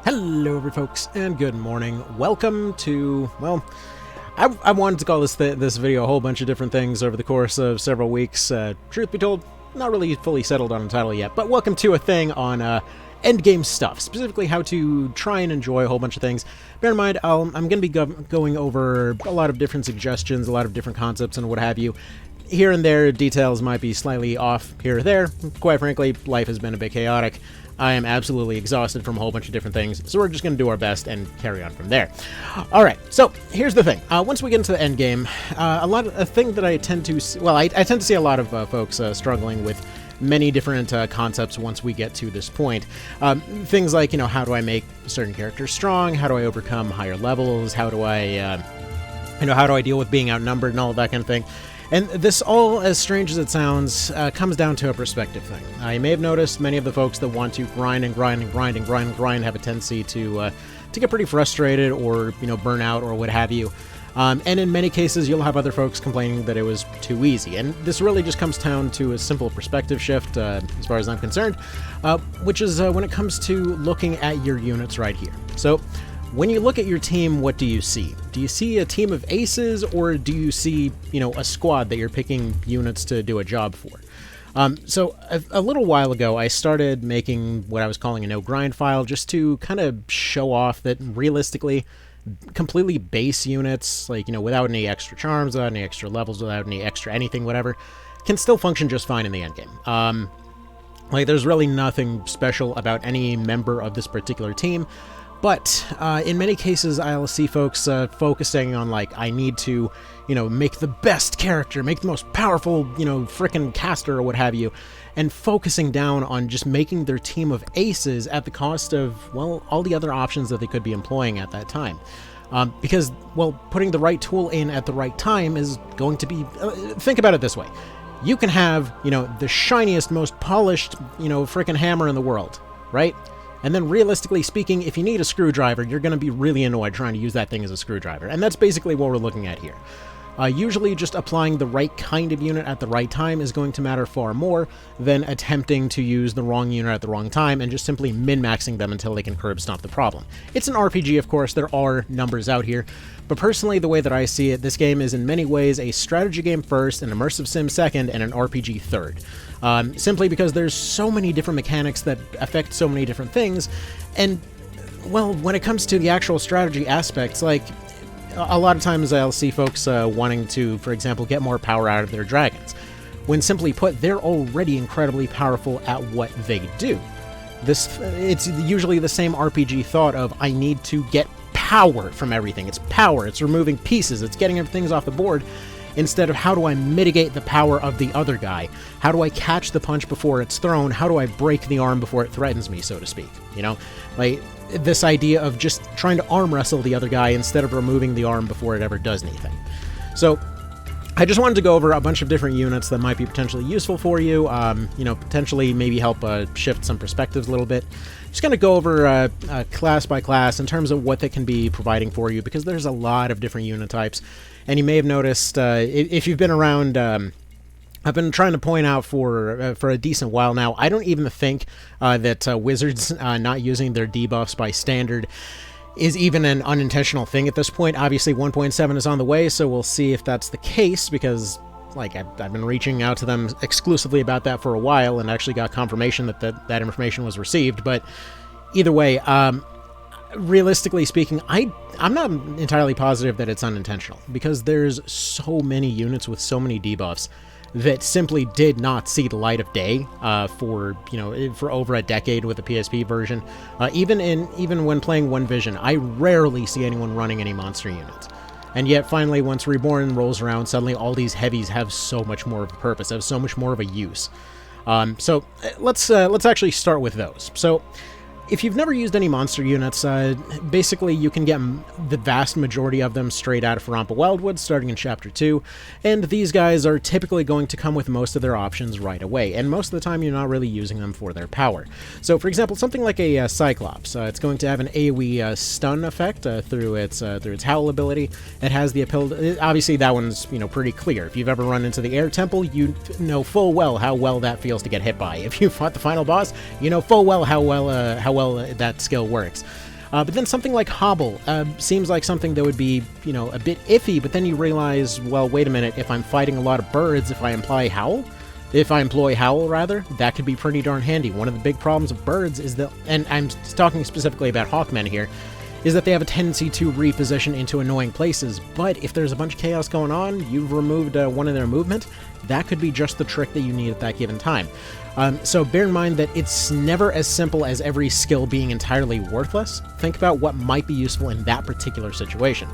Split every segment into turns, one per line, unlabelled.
Hello every folks, and good morning. Welcome to, well, I wanted to call this video a whole bunch of different things over the course of several weeks. Truth be told, not really fully settled on a title yet, but welcome to a thing on endgame stuff, specifically how to try and enjoy a whole bunch of things. Bear in mind, I'm going to be going over a lot of different suggestions, a lot of different concepts, and what have you. Here and there, details might be slightly off here or there. Quite frankly, life has been a bit chaotic. I am absolutely exhausted from a whole bunch of different things, so we're just going to do our best and carry on from there. Alright, so here's the thing. Once we get into the end game, a thing that I tend to see, well, I tend to see a lot of folks struggling with many different concepts once we get to this point. Things like, you know, how do I make certain characters strong? How do I overcome higher levels? How do I, how do I deal with being outnumbered and all of that kind of thing? And this, all as strange as it sounds, comes down to a perspective thing. You may have noticed many of the folks that want to grind and grind and grind and grind and grind have a tendency to get pretty frustrated or, burn out or what have you. And in many cases, you'll have other folks complaining that it was too easy. And this really just comes down to a simple perspective shift, as far as I'm concerned, which is when it comes to looking at your units right here. So, when you look at your team, what do you see? Do you see a team of aces, or do you see, a squad that you're picking units to do a job for? So a little while ago, I started making what I was calling a no-grind file, just to kind of show off that realistically, completely base units, like, without any extra charms, without any extra levels, without any extra anything, whatever, can still function just fine in the endgame. There's really nothing special about any member of this particular team. But in many cases, I'll see folks focusing on, I need to, make the best character, make the most powerful, frickin' caster or what have you, and focusing down on just making their team of aces at the cost of, well, all the other options that they could be employing at that time. Because, well, putting the right tool in at the right time is going to be... think about it this way. You can have, the shiniest, most polished, frickin' hammer in the world, right? And then, realistically speaking, if you need a screwdriver, you're going to be really annoyed trying to use that thing as a screwdriver. And that's basically what we're looking at here. Usually, just applying the right kind of unit at the right time is going to matter far more than attempting to use the wrong unit at the wrong time and just simply min-maxing them until they can curb stomp the problem. It's an RPG, of course. There are numbers out here. But personally, the way that I see it, this game is in many ways a strategy game first, an immersive sim second, and an RPG third. Simply because there's so many different mechanics that affect so many different things, and, well, when it comes to the actual strategy aspects, a lot of times I'll see folks wanting to, for example, get more power out of their dragons, when simply put, they're already incredibly powerful at what they do. It's usually the same RPG thought of, I need to get power from everything. It's power, it's removing pieces, it's getting things off the board, instead of how do I mitigate the power of the other guy? How do I catch the punch before it's thrown? How do I break the arm before it threatens me, so to speak? This idea of just trying to arm wrestle the other guy instead of removing the arm before it ever does anything. So, I just wanted to go over a bunch of different units that might be potentially useful for you, potentially maybe help shift some perspectives a little bit. Just going to go over class by class in terms of what they can be providing for you, because there's a lot of different unit types. And you may have noticed, if you've been around, I've been trying to point out for a decent while now, I don't even think that Wizards not using their debuffs by standard is even an unintentional thing at this point. Obviously, 1.7 is on the way, so we'll see if that's the case, because, I've been reaching out to them exclusively about that for a while, and actually got confirmation that information was received. But either way, realistically speaking, I'm not entirely positive that it's unintentional, because there's so many units with so many debuffs that simply did not see the light of day for over a decade with the PSP version. Even when playing One Vision, I rarely see anyone running any monster units. And yet, finally, once Reborn rolls around, suddenly all these heavies have so much more of a purpose, have so much more of a use. So let's actually start with those. So, if you've never used any monster units, basically you can get the vast majority of them straight out of Rampa Wildwood, starting in Chapter 2, and these guys are typically going to come with most of their options right away, and most of the time you're not really using them for their power. So, for example, something like a Cyclops, it's going to have an AoE stun effect through its Howl ability. It has the ability, obviously that one's pretty clear. If you've ever run into the Air Temple, you know full well how well that feels to get hit by. If you fought the final boss, you know full well how well that skill works. But then something like Hobble seems like something that would be, you know, a bit iffy, but then you realize, well, wait a minute, if I'm fighting a lot of birds, if I employ Howl, that could be pretty darn handy. One of the big problems of birds is that, and I'm talking specifically about Hawkmen here, is that they have a tendency to reposition into annoying places, but if there's a bunch of chaos going on, you've removed one of their movement, that could be just the trick that you need at that given time. So bear in mind that it's never as simple as every skill being entirely worthless. Think about what might be useful in that particular situation.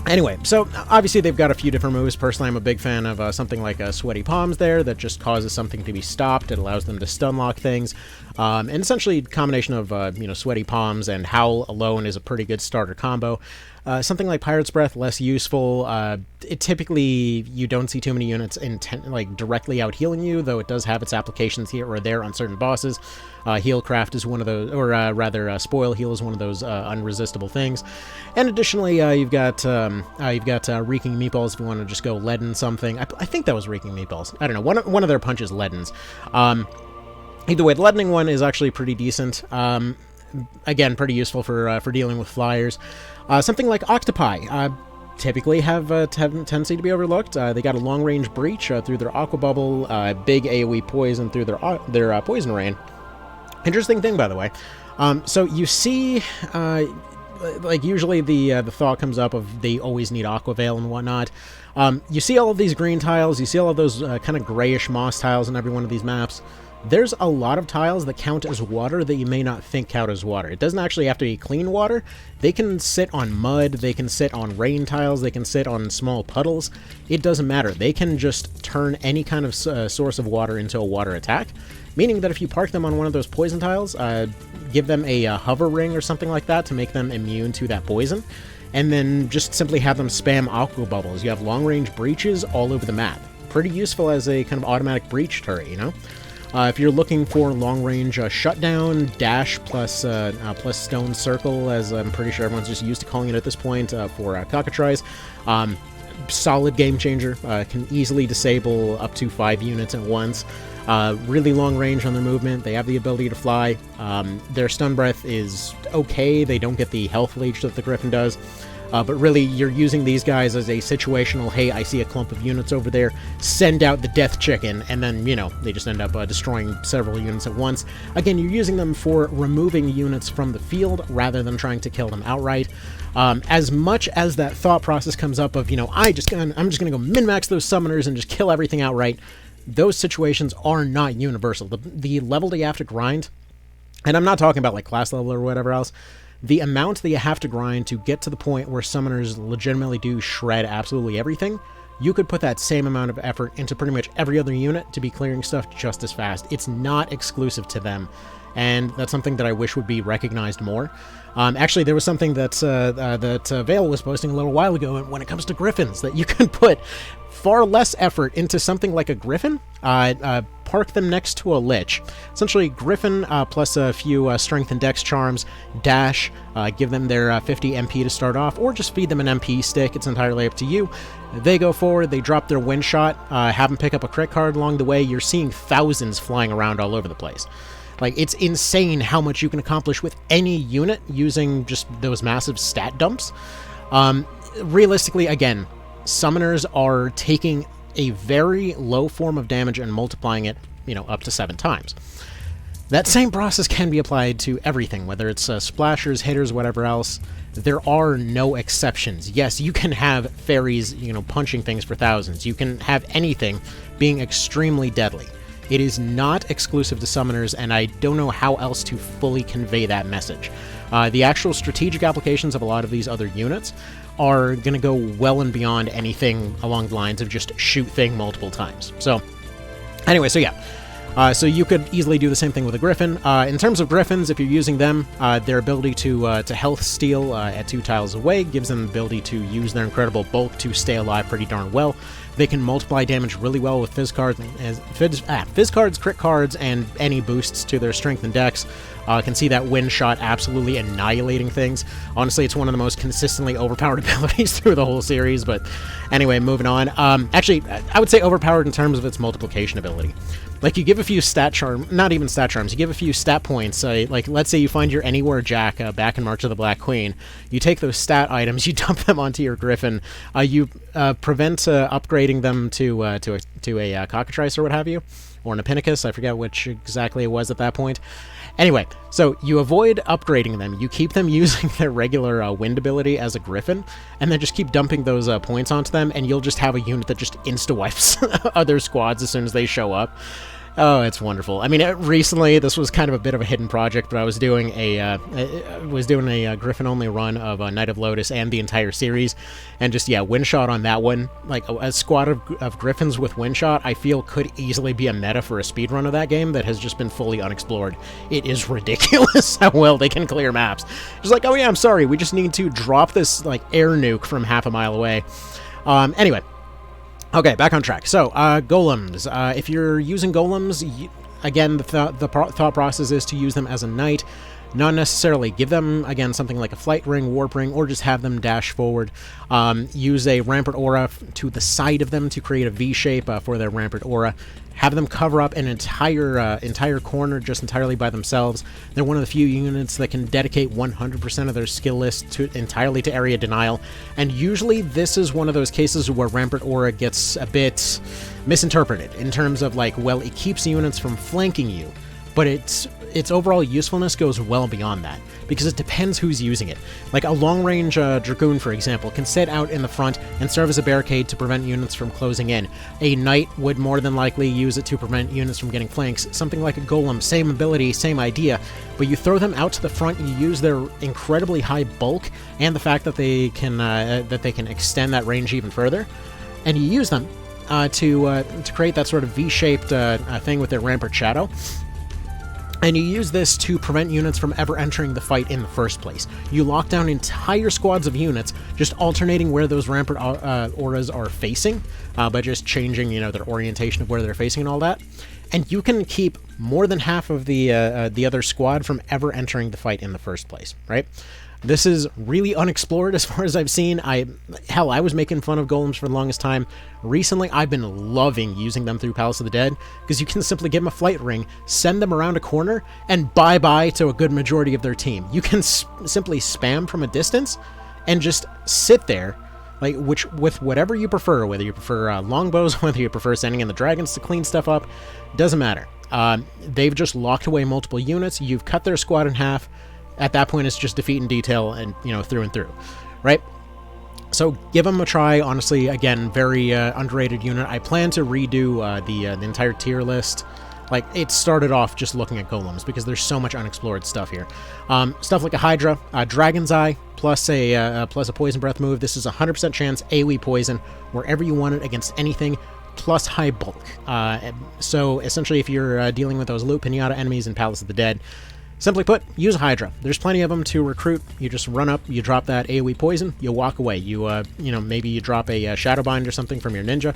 Anyway, so obviously they've got a few different moves. Personally, I'm a big fan of something like Sweaty Palms there that just causes something to be stopped. It allows them to stun lock things. And essentially, a combination of Sweaty Palms and Howl alone is a pretty good starter combo. Something like Pirate's Breath, less useful. Typically, you don't see too many units directly out healing you, though it does have its applications here or there on certain bosses. Healcraft is one of those, or rather, Spoil Heal is one of those unresistible things. And additionally, you've got Reeking Meatballs if you want to just go leaden something. I think that was Reeking Meatballs. I don't know. One of their punches leadens. Either way, the leadening one is actually pretty decent. Again, pretty useful for dealing with flyers. Something like Octopi typically have a tendency to be overlooked. They got a long-range breach through their Aqua Bubble, big AoE poison through their Poison Rain. Interesting thing, by the way. So you see, usually the thought comes up of they always need Aqua Veil and whatnot. You see all of these green tiles, you see all of those kind of grayish moss tiles in every one of these maps. There's a lot of tiles that count as water that you may not think count as water. It doesn't actually have to be clean water. They can sit on mud, they can sit on rain tiles, they can sit on small puddles. It doesn't matter. They can just turn any kind of source of water into a water attack, meaning that if you park them on one of those poison tiles, give them a hover ring or something like that to make them immune to that poison, and then just simply have them spam Aqua Bubbles. You have long-range breaches all over the map. Pretty useful as a kind of automatic breach turret, you know? If you're looking for long-range shutdown, dash plus stone circle, as I'm pretty sure everyone's just used to calling it at this point for cockatrice, solid game changer. Can easily disable up to 5 units at once. Really long range on their movement. They have the ability to fly. Their stun breath is okay. They don't get the health leech that the Griffin does. But really, you're using these guys as a situational, hey, I see a clump of units over there, send out the death chicken, and then, you know, they just end up destroying several units at once. Again, you're using them for removing units from the field rather than trying to kill them outright. As much as that thought process comes up of, you know, I'm just gonna go min-max those summoners and just kill everything outright, those situations are not universal. The level that you have to grind, and I'm not talking about like class level or whatever else, the amount that you have to grind to get to the point where summoners legitimately do shred absolutely everything, you could put that same amount of effort into pretty much every other unit to be clearing stuff just as fast. It's not exclusive to them, and that's something that I wish would be recognized more. Actually, there was something that Vale was posting a little while ago when it comes to Griffins, that you can put far less effort into something like a Griffin, park them next to a Lich. Essentially, Griffin plus a few Strength and Dex charms, dash, give them their 50 MP to start off, or just feed them an MP stick. It's entirely up to you. They go forward, they drop their wind shot, have them pick up a crit card along the way. You're seeing thousands flying around all over the place. Like, it's insane how much you can accomplish with any unit using just those massive stat dumps. Realistically, again, summoners are taking a very low form of damage and multiplying it, you know, up to 7 times. That same process can be applied to everything, whether it's splashers, hitters, whatever else. There are no exceptions. Yes, you can have fairies, you know, punching things for thousands. You can have anything being extremely deadly. It is not exclusive to summoners, and I don't know how else to fully convey that message. The actual strategic applications of a lot of these other units are going to go well and beyond anything along the lines of just shoot thing multiple times. So, anyway, so yeah. So you could easily do the same thing with a Griffin. In terms of Griffins, if you're using them, their ability to health steal at 2 tiles away gives them the ability to use their incredible bulk to stay alive pretty darn well. They can multiply damage really well with Fizz cards, crit cards, and any boosts to their Strength and Dex. Can see that wind shot absolutely annihilating things. Honestly, it's one of the most consistently overpowered abilities through the whole series, but anyway, moving on. Actually, I would say overpowered in terms of its multiplication ability. Like, you give a few stat charm, not even stat charms, you give a few stat points. Like, let's say you find your Anywhere Jack back in March of the Black Queen. You take those stat items, you dump them onto your Griffin. You prevent upgrading them to a Cockatrice or what have you, or an Epicus. I forget which exactly it was at that point. Anyway, so you avoid upgrading them. You keep them using their regular wind ability as a Griffin, and then just keep dumping those points onto them, and you'll just have a unit that just insta-wipes other squads as soon as they show up. Oh, it's wonderful. I mean, recently this was kind of a bit of a hidden project, but I was doing a Griffin-only run of Knight of Lotus and the entire series, and just, yeah, Windshot on that one. Like, a squad of Griffins with Windshot, I feel could easily be a meta for a speedrun of that game that has just been fully unexplored. It is ridiculous how well they can clear maps. Just like, oh yeah, I'm sorry, we just need to drop this, like, air nuke from half a mile away. Anyway. Okay, back on track. So, Golems. If you're using Golems, again, the thought process is to use them as a knight. Not necessarily give them, again, something like a Flight Ring, Warp Ring, or just have them dash forward. Use a Rampart Aura to the side of them to create a V shape for their Rampart Aura. Have them cover up an entire corner just entirely by themselves. They're one of the few units that can dedicate 100% of their skill list entirely to area denial. And usually this is one of those cases where Rampart Aura gets a bit misinterpreted in terms of, like, well, it keeps units from flanking you, but its overall usefulness goes well beyond that, because it depends who's using it. Like, a long-range Dragoon, for example, can sit out in the front and serve as a barricade to prevent units from closing in. A Knight would more than likely use it to prevent units from getting flanks. Something like a Golem, same ability, same idea, but you throw them out to the front, you use their incredibly high bulk, and the fact that they can extend that range even further, and you use them to create that sort of V-shaped thing with their Rampart Shadow. And you use this to prevent units from ever entering the fight in the first place. You lock down entire squads of units, just alternating where those Rampart auras are facing, by just changing, their orientation of where they're facing and all that. And you can keep more than half of the other squad from ever entering the fight in the first place, right? This is really unexplored as far as I've seen. I was making fun of Golems for the longest time. Recently, I've been loving using them through Palace of the Dead, because you can simply give them a Flight Ring, send them around a corner, and bye-bye to a good majority of their team. You can simply spam from a distance and just sit there, like, with whatever you prefer, whether you prefer longbows, whether you prefer sending in the dragons to clean stuff up, doesn't matter. They've just locked away multiple units, you've cut their squad in half. At that point, it's just defeat in detail and, through and through, right? So give them a try. Honestly, again, very underrated unit. I plan to redo the entire tier list. Like, it started off just looking at Golems, because there's so much unexplored stuff here. Stuff like a Hydra, Dragon's Eye, plus a Poison Breath move. This is a 100% chance AoE poison wherever you want it against anything, plus high bulk. So essentially, if you're dealing with those Loot Pinata enemies in Palace of the Dead, simply put, use a Hydra. There's plenty of them to recruit. You just run up, you drop that AoE poison, you walk away. You maybe you drop a Shadowbind or something from your ninja.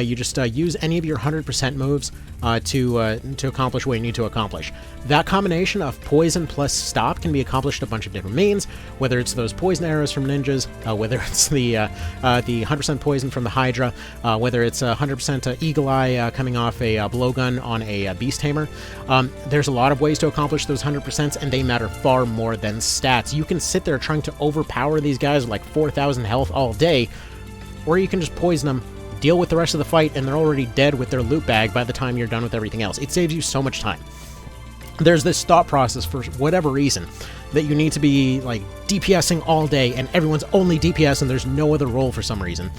You just use any of your 100% moves to accomplish what you need to accomplish. That combination of poison plus stop can be accomplished a bunch of different means, whether it's those poison arrows from ninjas, whether it's the 100% poison from the Hydra, whether it's 100% Eagle Eye coming off a blowgun on a Beast Tamer. There's a lot of ways to accomplish those 100%, and they matter far more than stats. You can sit there trying to overpower these guys with like 4,000 health all day, or you can just poison them, deal with the rest of the fight, and they're already dead with their loot bag by the time you're done with everything else. It saves you so much time. There's this thought process, for whatever reason, that you need to be, like, DPSing all day, and everyone's only DPS, and there's no other role for some reason.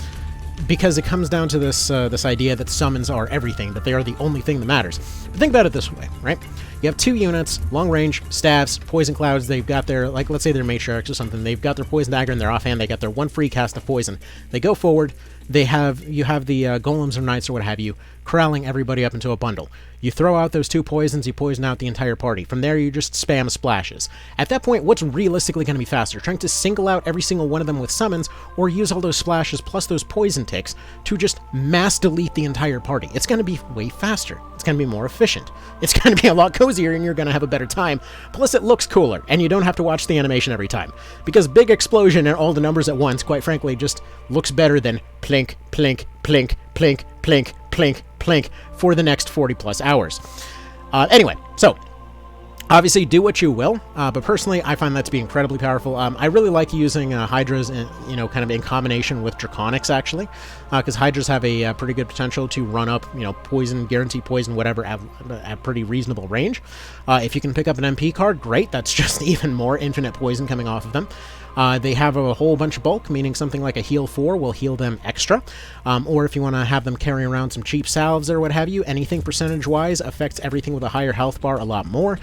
Because it comes down to this idea that summons are everything, that they are the only thing that matters. But think about it this way, right? You have two units, long range, stabs, poison clouds, they've got their, like, let's say they're matriarchs or something, they've got their poison dagger in their offhand, they got their one free cast of poison. They go forward, you have the golems or knights or what have you, corralling everybody up into a bundle. You throw out those two poisons, you poison out the entire party. From there, you just spam splashes. At that point, what's realistically going to be faster? Trying to single out every single one of them with summons, or use all those splashes plus those poison ticks to just mass delete the entire party? It's going to be way faster. It's going to be more efficient. It's going to be a lot cozier, and you're going to have a better time. Plus, it looks cooler, and you don't have to watch the animation every time. Because big explosion and all the numbers at once, quite frankly, just looks better than plink, plink, plink, plink, plink, plink, plink, plink for the next 40 plus hours. Anyway, so obviously, do what you will, but personally, I find that to be incredibly powerful. I really like using Hydras, kind of in combination with Draconics, actually, because Hydras have a pretty good potential to run up, poison, guaranteed poison, whatever, at pretty reasonable range. If you can pick up an MP card, great. That's just even more infinite poison coming off of them. They have a whole bunch of bulk, meaning something like a heal 4 will heal them extra. Or if you want to have them carry around some cheap salves or what have you, anything percentage-wise affects everything with a higher health bar a lot more.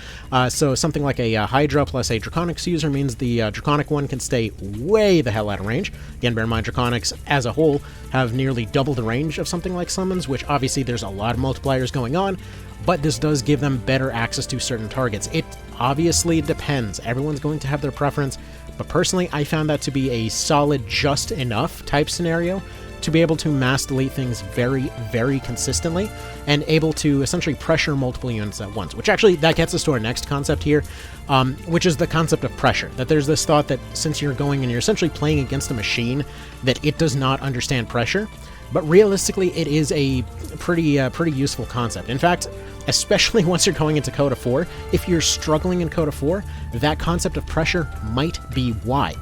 So something like a Hydra plus a Draconics user means the Draconic one can stay way the hell out of range. Again, bear in mind, Draconics as a whole have nearly double the range of something like Summons, which obviously there's a lot of multipliers going on, but this does give them better access to certain targets. It obviously depends. Everyone's going to have their preference, but personally, I found that to be a solid just enough type scenario to be able to mass delete things very, very consistently and able to essentially pressure multiple units at once, which actually, that gets us to our next concept here, which is the concept of pressure. That there's this thought that since you're going and you're essentially playing against a machine, that it does not understand pressure, but realistically, it is a pretty useful concept. In fact, especially once you're going into Coda 4, if you're struggling in Coda 4, that concept of pressure might be why.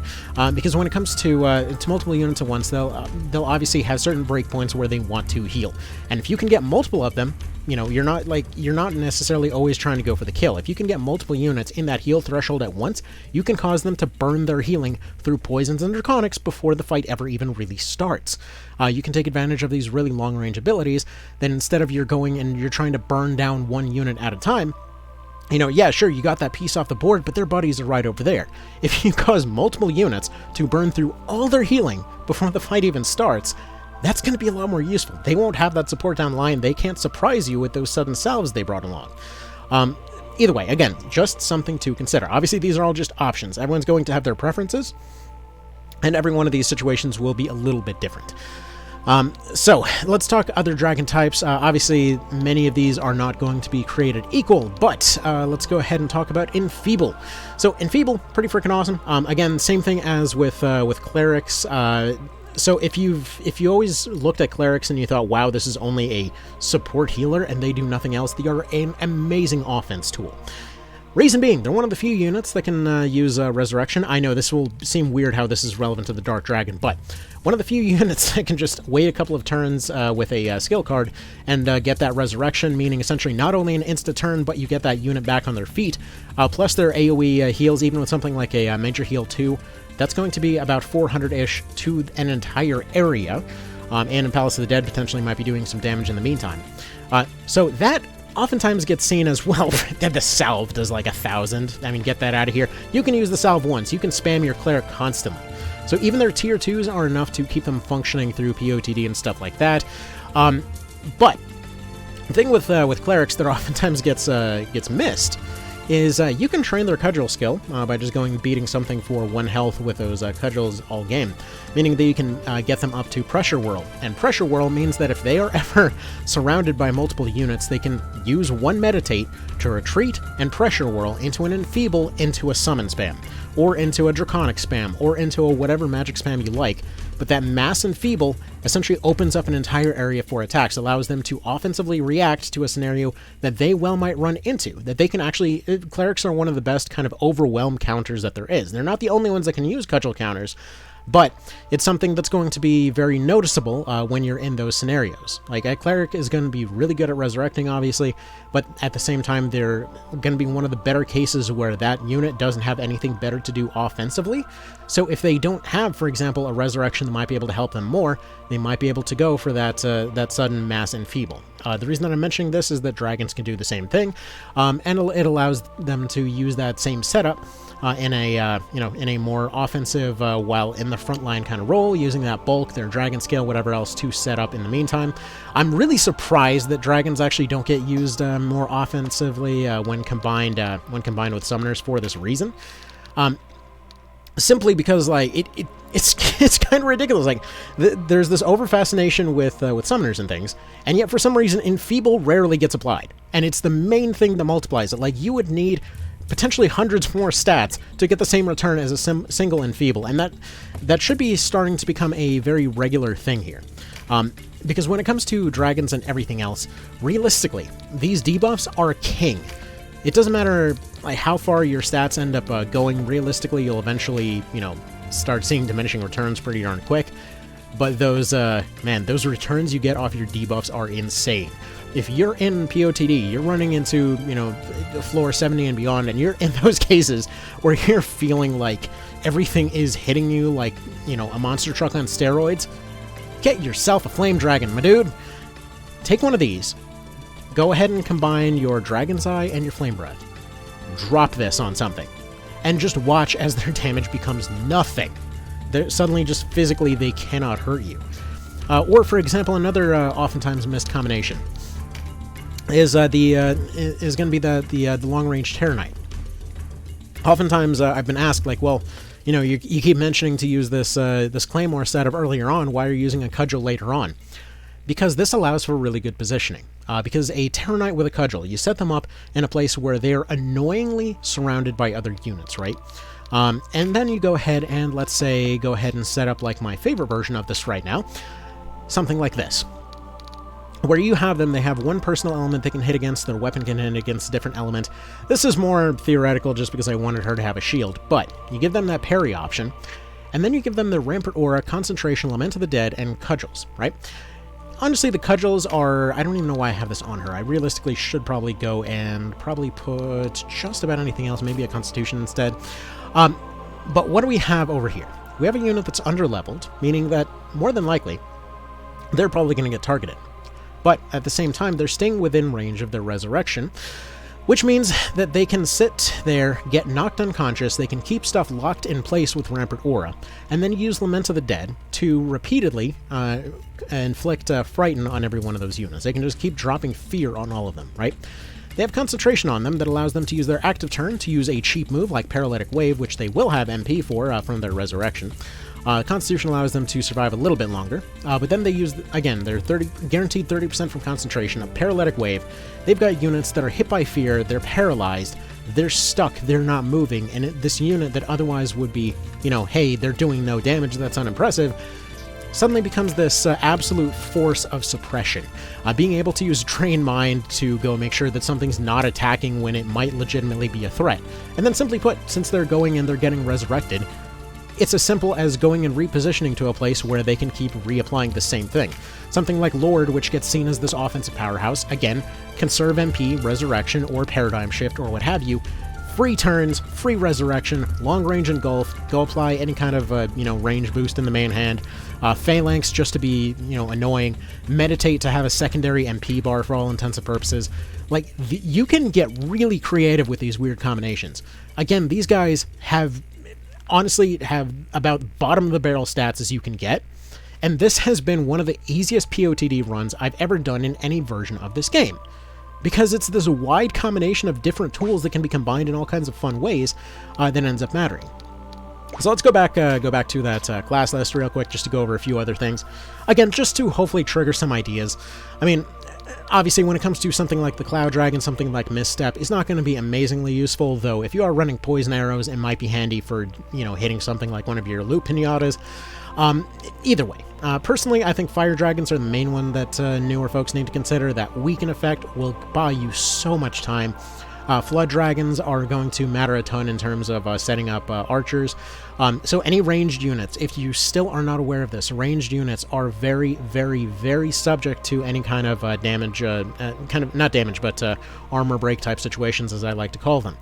Because when it comes to multiple units at once, they'll obviously have certain breakpoints where they want to heal. And if you can get multiple of them, you're not necessarily always trying to go for the kill. If you can get multiple units in that heal threshold at once, you can cause them to burn their healing through poisons and Draconics before the fight ever even really starts. You can take advantage of these really long-range abilities, then instead of you're going and you're trying to burn down one unit at a time, yeah, sure, you got that piece off the board, but their buddies are right over there. If you cause multiple units to burn through all their healing before the fight even starts, that's going to be a lot more useful. They won't have that support down the line. They can't surprise you with those sudden salves they brought along. Either way, again, just something to consider. Obviously, these are all just options. Everyone's going to have their preferences, and every one of these situations will be a little bit different. So, let's talk other dragon types. Obviously, many of these are not going to be created equal, but let's go ahead and talk about Enfeeble. So, Enfeeble, pretty freaking awesome. Again, same thing as with Clerics. So if you always looked at Clerics and you thought, wow, this is only a support healer and they do nothing else, they are an amazing offense tool. Reason being, they're one of the few units that can use Resurrection. I know this will seem weird how this is relevant to the Dark Dragon, but one of the few units that can just wait a couple of turns with a skill card and get that Resurrection, meaning essentially not only an insta-turn, but you get that unit back on their feet, plus their AoE heals, even with something like a Major Heal 2, that's going to be about 400-ish to an entire area, and in Palace of the Dead potentially might be doing some damage in the meantime. So that oftentimes gets seen as, well, that the salve does like 1,000. I mean, get that out of here. You can use the salve once. You can spam your Cleric constantly. So even their tier 2s are enough to keep them functioning through POTD and stuff like that. But the thing with Clerics that oftentimes gets missed is you can train their cudgel skill by just beating something for 1 health with those cudgels all game, meaning that you can get them up to Pressure Whirl. And Pressure Whirl means that if they are ever surrounded by multiple units, they can use 1 Meditate to retreat and Pressure Whirl into an Enfeeble, into a Summon spam, or into a Draconic spam, or into a whatever magic spam you like. But that Mass Enfeeble essentially opens up an entire area for attacks, allows them to offensively react to a scenario that they well might run into, that they can actually... Clerics are one of the best kind of overwhelm counters that there is. They're not the only ones that can use cudgel counters, but it's something that's going to be very noticeable when you're in those scenarios. Like, a Cleric is going to be really good at resurrecting, obviously, but at the same time, they're going to be one of the better cases where that unit doesn't have anything better to do offensively. So if they don't have, for example, a resurrection that might be able to help them more, they might be able to go for that sudden Mass Enfeeble. The reason that I'm mentioning this is that dragons can do the same thing, and it allows them to use that same setup in a more offensive, while in the front line kind of role, using that bulk, their dragon scale, whatever else to set up in the meantime. I'm really surprised that dragons actually don't get used more offensively when combined with summoners for this reason. Simply because, like, it's kind of ridiculous. Like, there's this over fascination with summoners and things, and yet for some reason Enfeeble rarely gets applied, and it's the main thing that multiplies it. Like, you would need potentially hundreds more stats to get the same return as a single Enfeeble, and that should be starting to become a very regular thing here. Because when it comes to dragons and everything else, realistically, these debuffs are king. It doesn't matter like how far your stats end up going. Realistically, you'll eventually, start seeing diminishing returns pretty darn quick. But those, those returns you get off your debuffs are insane. If you're in POTD, you're running into, floor 70 and beyond, and you're in those cases where you're feeling like everything is hitting you like, a monster truck on steroids, get yourself a Flame Dragon, my dude. Take one of these. Go ahead and combine your Dragon's Eye and your Flame Breath. Drop this on something. And just watch as their damage becomes nothing. Suddenly, just physically, they cannot hurt you. Or, for example, another oftentimes missed combination is going to be the long-range Terror Knight. Oftentimes, I've been asked, like, well, you keep mentioning to use this Claymore setup earlier on. Why are you using a Cudgel later on? Because this allows for really good positioning. Because a Terror Knight with a Cudgel, you set them up in a place where they're annoyingly surrounded by other units, right? And then you go ahead and, let's say, set up like my favorite version of this right now. Something like this. Where you have them, they have one personal element they can hit against, their weapon can hit against a different element. This is more theoretical just because I wanted her to have a shield, but you give them that parry option, and then you give them the Rampart Aura, Concentration, Lament of the Dead, and Cudgels, right? Honestly, the Cudgels are... I don't even know why I have this on her. I realistically should probably go and put just about anything else, maybe a Constitution instead. But what do we have over here? We have a unit that's underleveled, meaning that, more than likely, they're probably going to get targeted. But at the same time, they're staying within range of their resurrection, which means that they can sit there, get knocked unconscious, they can keep stuff locked in place with Rampart Aura, and then use Lament of the Dead to repeatedly inflict Frighten on every one of those units. They can just keep dropping Fear on all of them, right? They have Concentration on them that allows them to use their active turn to use a cheap move like Paralytic Wave, which they will have MP for from their resurrection. Constitution allows them to survive a little bit longer, but then they use, again, their guaranteed 30% from Concentration, a Paralytic Wave. They've got units that are hit by Fear, they're paralyzed, they're stuck, they're not moving, and this unit that otherwise would be, hey, they're doing no damage, that's unimpressive, suddenly becomes this absolute force of suppression. Being able to use Drain Mind to go make sure that something's not attacking when it might legitimately be a threat. And then simply put, since they're going and they're getting resurrected, it's as simple as going and repositioning to a place where they can keep reapplying the same thing. Something like Lord, which gets seen as this offensive powerhouse, again, conserve MP, resurrection, or paradigm shift, or what have you, free turns, free resurrection, long range engulf, go apply any kind of, range boost in the main hand, phalanx just to be, annoying, meditate to have a secondary MP bar for all intents and purposes. Like, you can get really creative with these weird combinations. Again, these guys honestly have about bottom of the barrel stats as you can get, and this has been one of the easiest POTD runs I've ever done in any version of this game, because it's this wide combination of different tools that can be combined in all kinds of fun ways that ends up mattering. So let's go back to that class list real quick just to go over a few other things. Again, just to hopefully trigger some ideas. I mean, obviously, when it comes to something like the Cloud Dragon, something like Misstep, it's not going to be amazingly useful, though if you are running Poison Arrows, it might be handy for, hitting something like one of your Loot Pinatas. Either way, personally, I think Fire Dragons are the main one that newer folks need to consider. That Weaken effect will buy you so much time. Flood Dragons are going to matter a ton in terms of setting up archers. So any ranged units, if you still are not aware of this, ranged units are very, very, very subject to any kind of damage, not damage, but armor break type situations, as I like to call them.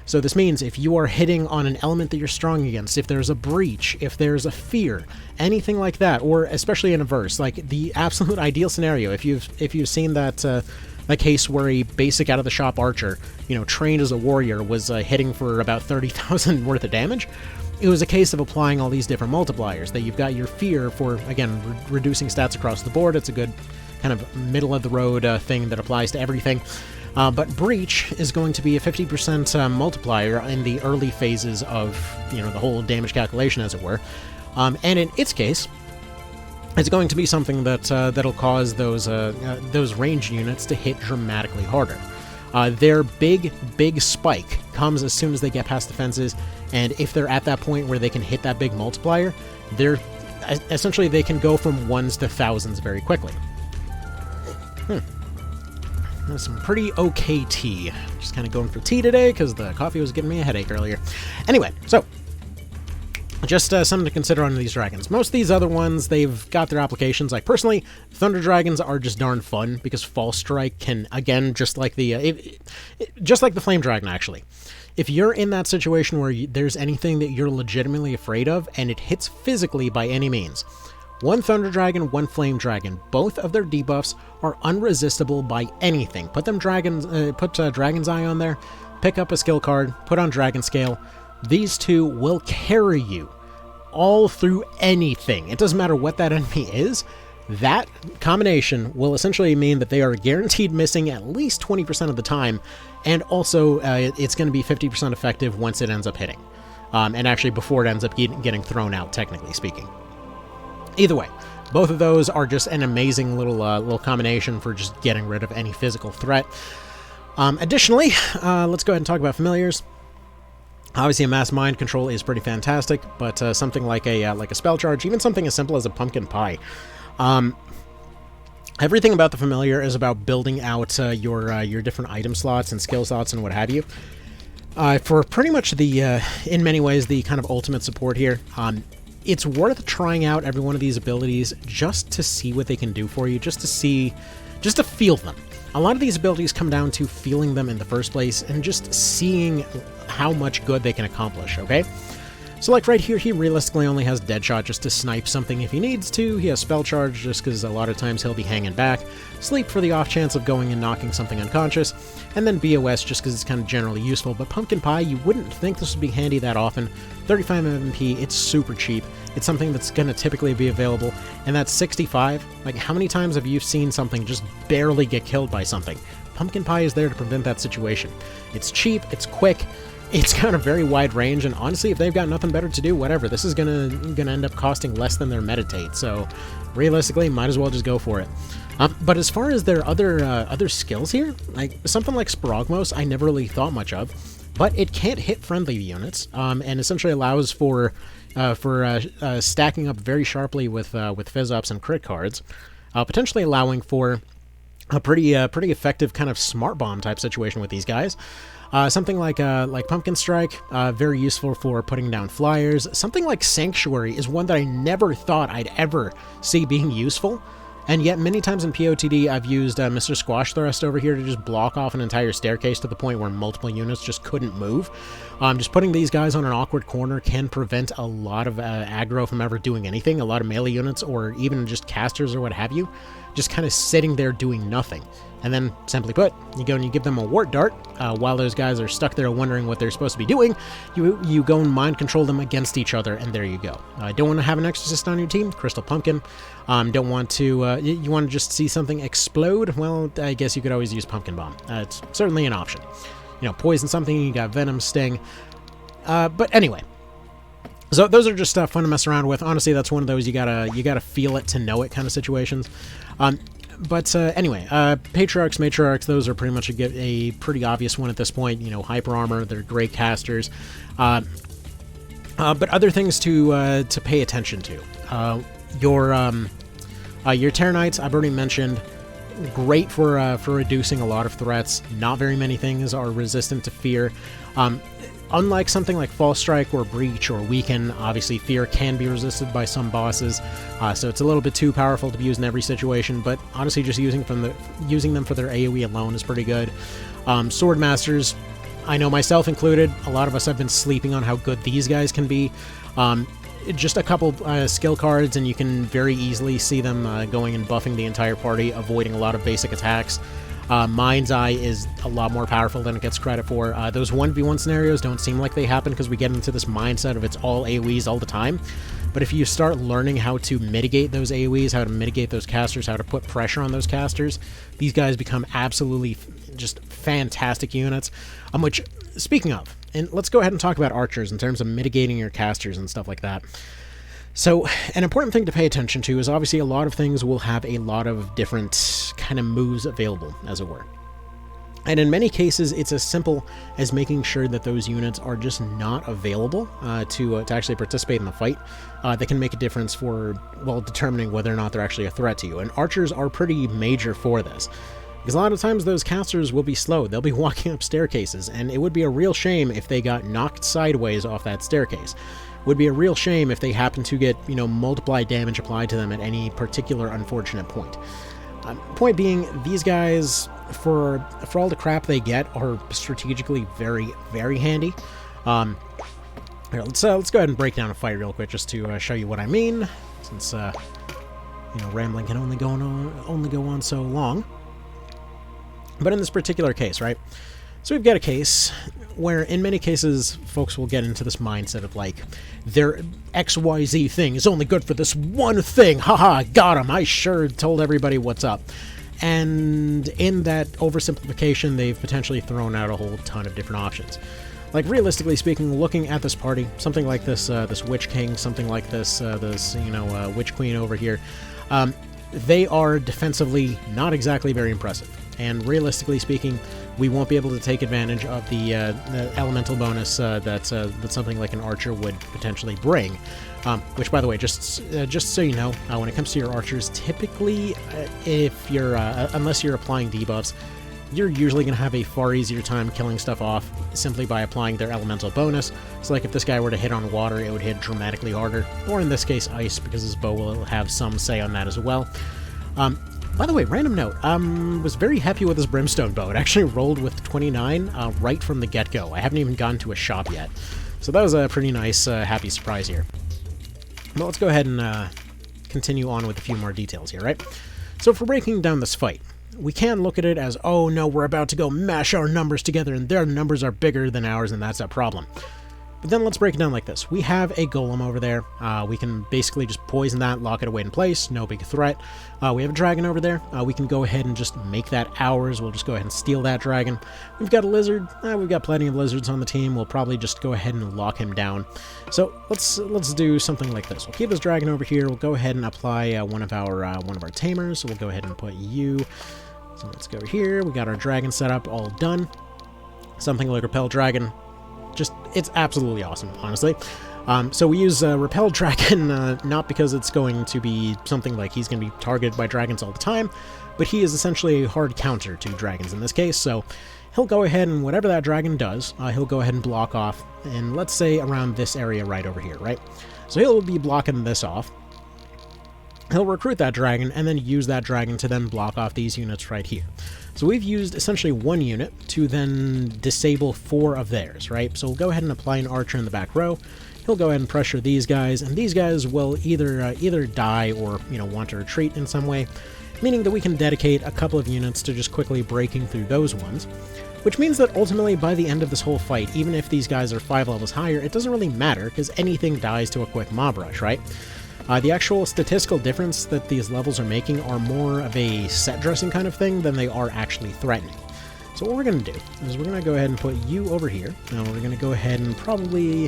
So this means if you are hitting on an element that you're strong against, if there's a breach, if there's a fear, anything like that, or especially in a verse, like the absolute ideal scenario, if you've seen that case where a basic out-of-the-shop archer, trained as a warrior, was hitting for about 30,000 worth of damage, it was a case of applying all these different multipliers, that you've got your fear for, again, reducing stats across the board. It's a good kind of middle-of-the-road thing that applies to everything. But Breach is going to be a 50% multiplier in the early phases of, the whole damage calculation, as it were. And in its case, it's going to be something that that'll cause those ranged units to hit dramatically harder. Their big spike comes as soon as they get past defenses, and if they're at that point where they can hit that big multiplier, they're essentially they can go from ones to thousands very quickly. That's some pretty okay tea. Just kind of going for tea today because the coffee was giving me a headache earlier. Anyway, so just something to consider on these dragons. Most of these other ones, they've got their applications. Like, personally, Thunder Dragons are just darn fun because False Strike can, again, just like the Flame Dragon, actually. If you're in that situation where there's anything that you're legitimately afraid of and it hits physically by any means, one Thunder Dragon, one Flame Dragon, both of their debuffs are unresistible by anything. Put Dragon's Eye on there, pick up a skill card, put on Dragon Scale. These two will carry you all through anything. It doesn't matter what that enemy is. That combination will essentially mean that they are guaranteed missing at least 20% of the time, and also it's going to be 50% effective once it ends up hitting. And actually before it ends up getting thrown out, technically speaking. Either way, both of those are just an amazing little combination for just getting rid of any physical threat. Additionally, let's go ahead and talk about familiars. Obviously, a mass mind control is pretty fantastic, but something like a spell charge, even something as simple as a pumpkin pie. Everything about the familiar is about building out your different item slots and skill slots and what have you. For pretty much in many ways, the kind of ultimate support here. It's worth trying out every one of these abilities just to see what they can do for you, just to feel them. A lot of these abilities come down to feeling them in the first place and just seeing how much good they can accomplish, okay? So like right here, he realistically only has Deadshot just to snipe something if he needs to. He has Spell Charge just because a lot of times he'll be hanging back. Sleep for the off chance of going and knocking something unconscious. And then BOS just because it's kind of generally useful. But Pumpkin Pie, you wouldn't think this would be handy that often. 35 MP, it's super cheap. It's something that's going to typically be available. And that's 65. Like, how many times have you seen something just barely get killed by something? Pumpkin Pie is there to prevent that situation. It's cheap, it's quick. It's got a very wide range, and honestly, if they've got nothing better to do, whatever. This is gonna end up costing less than their Meditate, so realistically, might as well just go for it. But as far as their other skills here, like something like Sporogmos, I never really thought much of, but it can't hit friendly units, and essentially allows for stacking up very sharply with Fizz-Ups and crit cards, potentially allowing for a pretty effective kind of smart bomb type situation with these guys. Something like Pumpkin Strike, very useful for putting down flyers. Something like Sanctuary is one that I never thought I'd ever see being useful, and yet many times in POTD I've used Mr. Squash Thrust over here to just block off an entire staircase to the point where multiple units just couldn't move. Just putting these guys on an awkward corner can prevent a lot of aggro from ever doing anything. A lot of melee units, or even just casters or what have you, just kind of sitting there doing nothing. And then, simply put, you go and you give them a Wart Dart. While those guys are stuck there wondering what they're supposed to be doing, you go and mind control them against each other, and there you go. Don't want to have an Exorcist on your team? Crystal Pumpkin. Don't want to, you want to just see something explode? Well, I guess you could always use Pumpkin Bomb. It's certainly an option. You know, poison something, you got Venom, Sting. But anyway. So those are just fun to mess around with. Honestly, that's one of those you gotta feel it to know it kind of situations. But anyway, Patriarchs, Matriarchs, those are pretty much a pretty obvious one at this point. You know, Hyper Armor, they're great casters. But other things to pay attention to. Your Terror Knights, I've already mentioned. Great for reducing a lot of threats. Not very many things are resistant to fear. Unlike something like False Strike or Breach or Weaken, obviously Fear can be resisted by some bosses, so it's a little bit too powerful to be used in every situation, but honestly just using them for their AoE alone is pretty good. Sword Masters, I know myself included, a lot of us have been sleeping on how good these guys can be. Just a couple skill cards and you can very easily see them going and buffing the entire party, avoiding a lot of basic attacks. Mind's Eye is a lot more powerful than it gets credit for. Those 1v1 scenarios don't seem like they happen because we get into this mindset of it's all AoEs all the time. But if you start learning how to mitigate those AoEs, how to mitigate those casters, how to put pressure on those casters, these guys become absolutely just fantastic units. Which, speaking of, and let's go ahead and talk about archers in terms of mitigating your casters and stuff like that. So, an important thing to pay attention to is obviously a lot of things will have a lot of different kind of moves available, as it were. And in many cases, it's as simple as making sure that those units are just not available to actually participate in the fight. That can make a difference for, well, determining whether or not they're actually a threat to you. And archers are pretty major for this, because a lot of times those casters will be slow. They'll be walking up staircases, and it would be a real shame if they got knocked sideways off that staircase. Would be a real shame if they happen to get, multiplied damage applied to them at any particular unfortunate point. Point being, these guys, for all the crap they get, are strategically very, very handy. Here, let's go ahead and break down a fight real quick just to show you what I mean, since rambling can only go on so long. But in this particular case, right? So we've got a case where, in many cases, folks will get into this mindset of, like, their XYZ thing is only good for this one thing. Haha, got him. I sure told everybody what's up. And in that oversimplification, they've potentially thrown out a whole ton of different options. Like, realistically speaking, looking at this party, something like this, this Witch King, something like this, Witch Queen over here, they are defensively not exactly very impressive. And realistically speaking, we won't be able to take advantage of the elemental bonus that something like an archer would potentially bring. Which, by the way, just so you know, when it comes to your archers, typically, if you're unless you're applying debuffs, you're usually going to have a far easier time killing stuff off simply by applying their elemental bonus. So, like, if this guy were to hit on water, it would hit dramatically harder, or in this case, ice, because his bow will have some say on that as well. By the way, random note, was very happy with this Brimstone bow. It actually rolled with 29 right from the get-go. I haven't even gone to a shop yet. So that was a pretty nice, happy surprise here. Well, let's go ahead and continue on with a few more details here, right? So if we're breaking down this fight, we can look at it as, oh no, we're about to go mash our numbers together, and their numbers are bigger than ours, and that's a problem. But then let's break it down like this. We have a golem over there. We can basically just poison that, lock it away in place, no big threat. We have a dragon over there. We can go ahead and just make that ours. We'll just go ahead and steal that dragon. We've got a lizard. We've got plenty of lizards on the team. We'll probably just go ahead and lock him down. So let's do something like this. We'll keep this dragon over here. We'll go ahead and apply one of our tamers. So we'll go ahead and put you. So let's go here. We got our dragon set up, all done. Something like Repel Dragon. Just, it's absolutely awesome, honestly. So we use Repel Dragon, not because it's going to be something like he's going to be targeted by dragons all the time, but he is essentially a hard counter to dragons in this case, so he'll go ahead and whatever that dragon does, he'll go ahead and block off, and let's say around this area right over here, right? So he'll be blocking this off. He'll recruit that dragon, and then use that dragon to then block off these units right here. So we've used essentially one unit to then disable 4 of theirs, right? So we'll go ahead and apply an archer in the back row. He'll go ahead and pressure these guys, and these guys will either die or, want to retreat in some way, meaning that we can dedicate a couple of units to just quickly breaking through those ones, which means that ultimately by the end of this whole fight, even if these guys are 5 levels higher, it doesn't really matter, because anything dies to a quick mob rush, right? The actual statistical difference that these levels are making are more of a set dressing kind of thing than they are actually threatening. So what we're going to do is we're going to go ahead and put you over here. Now we're going to go ahead and probably,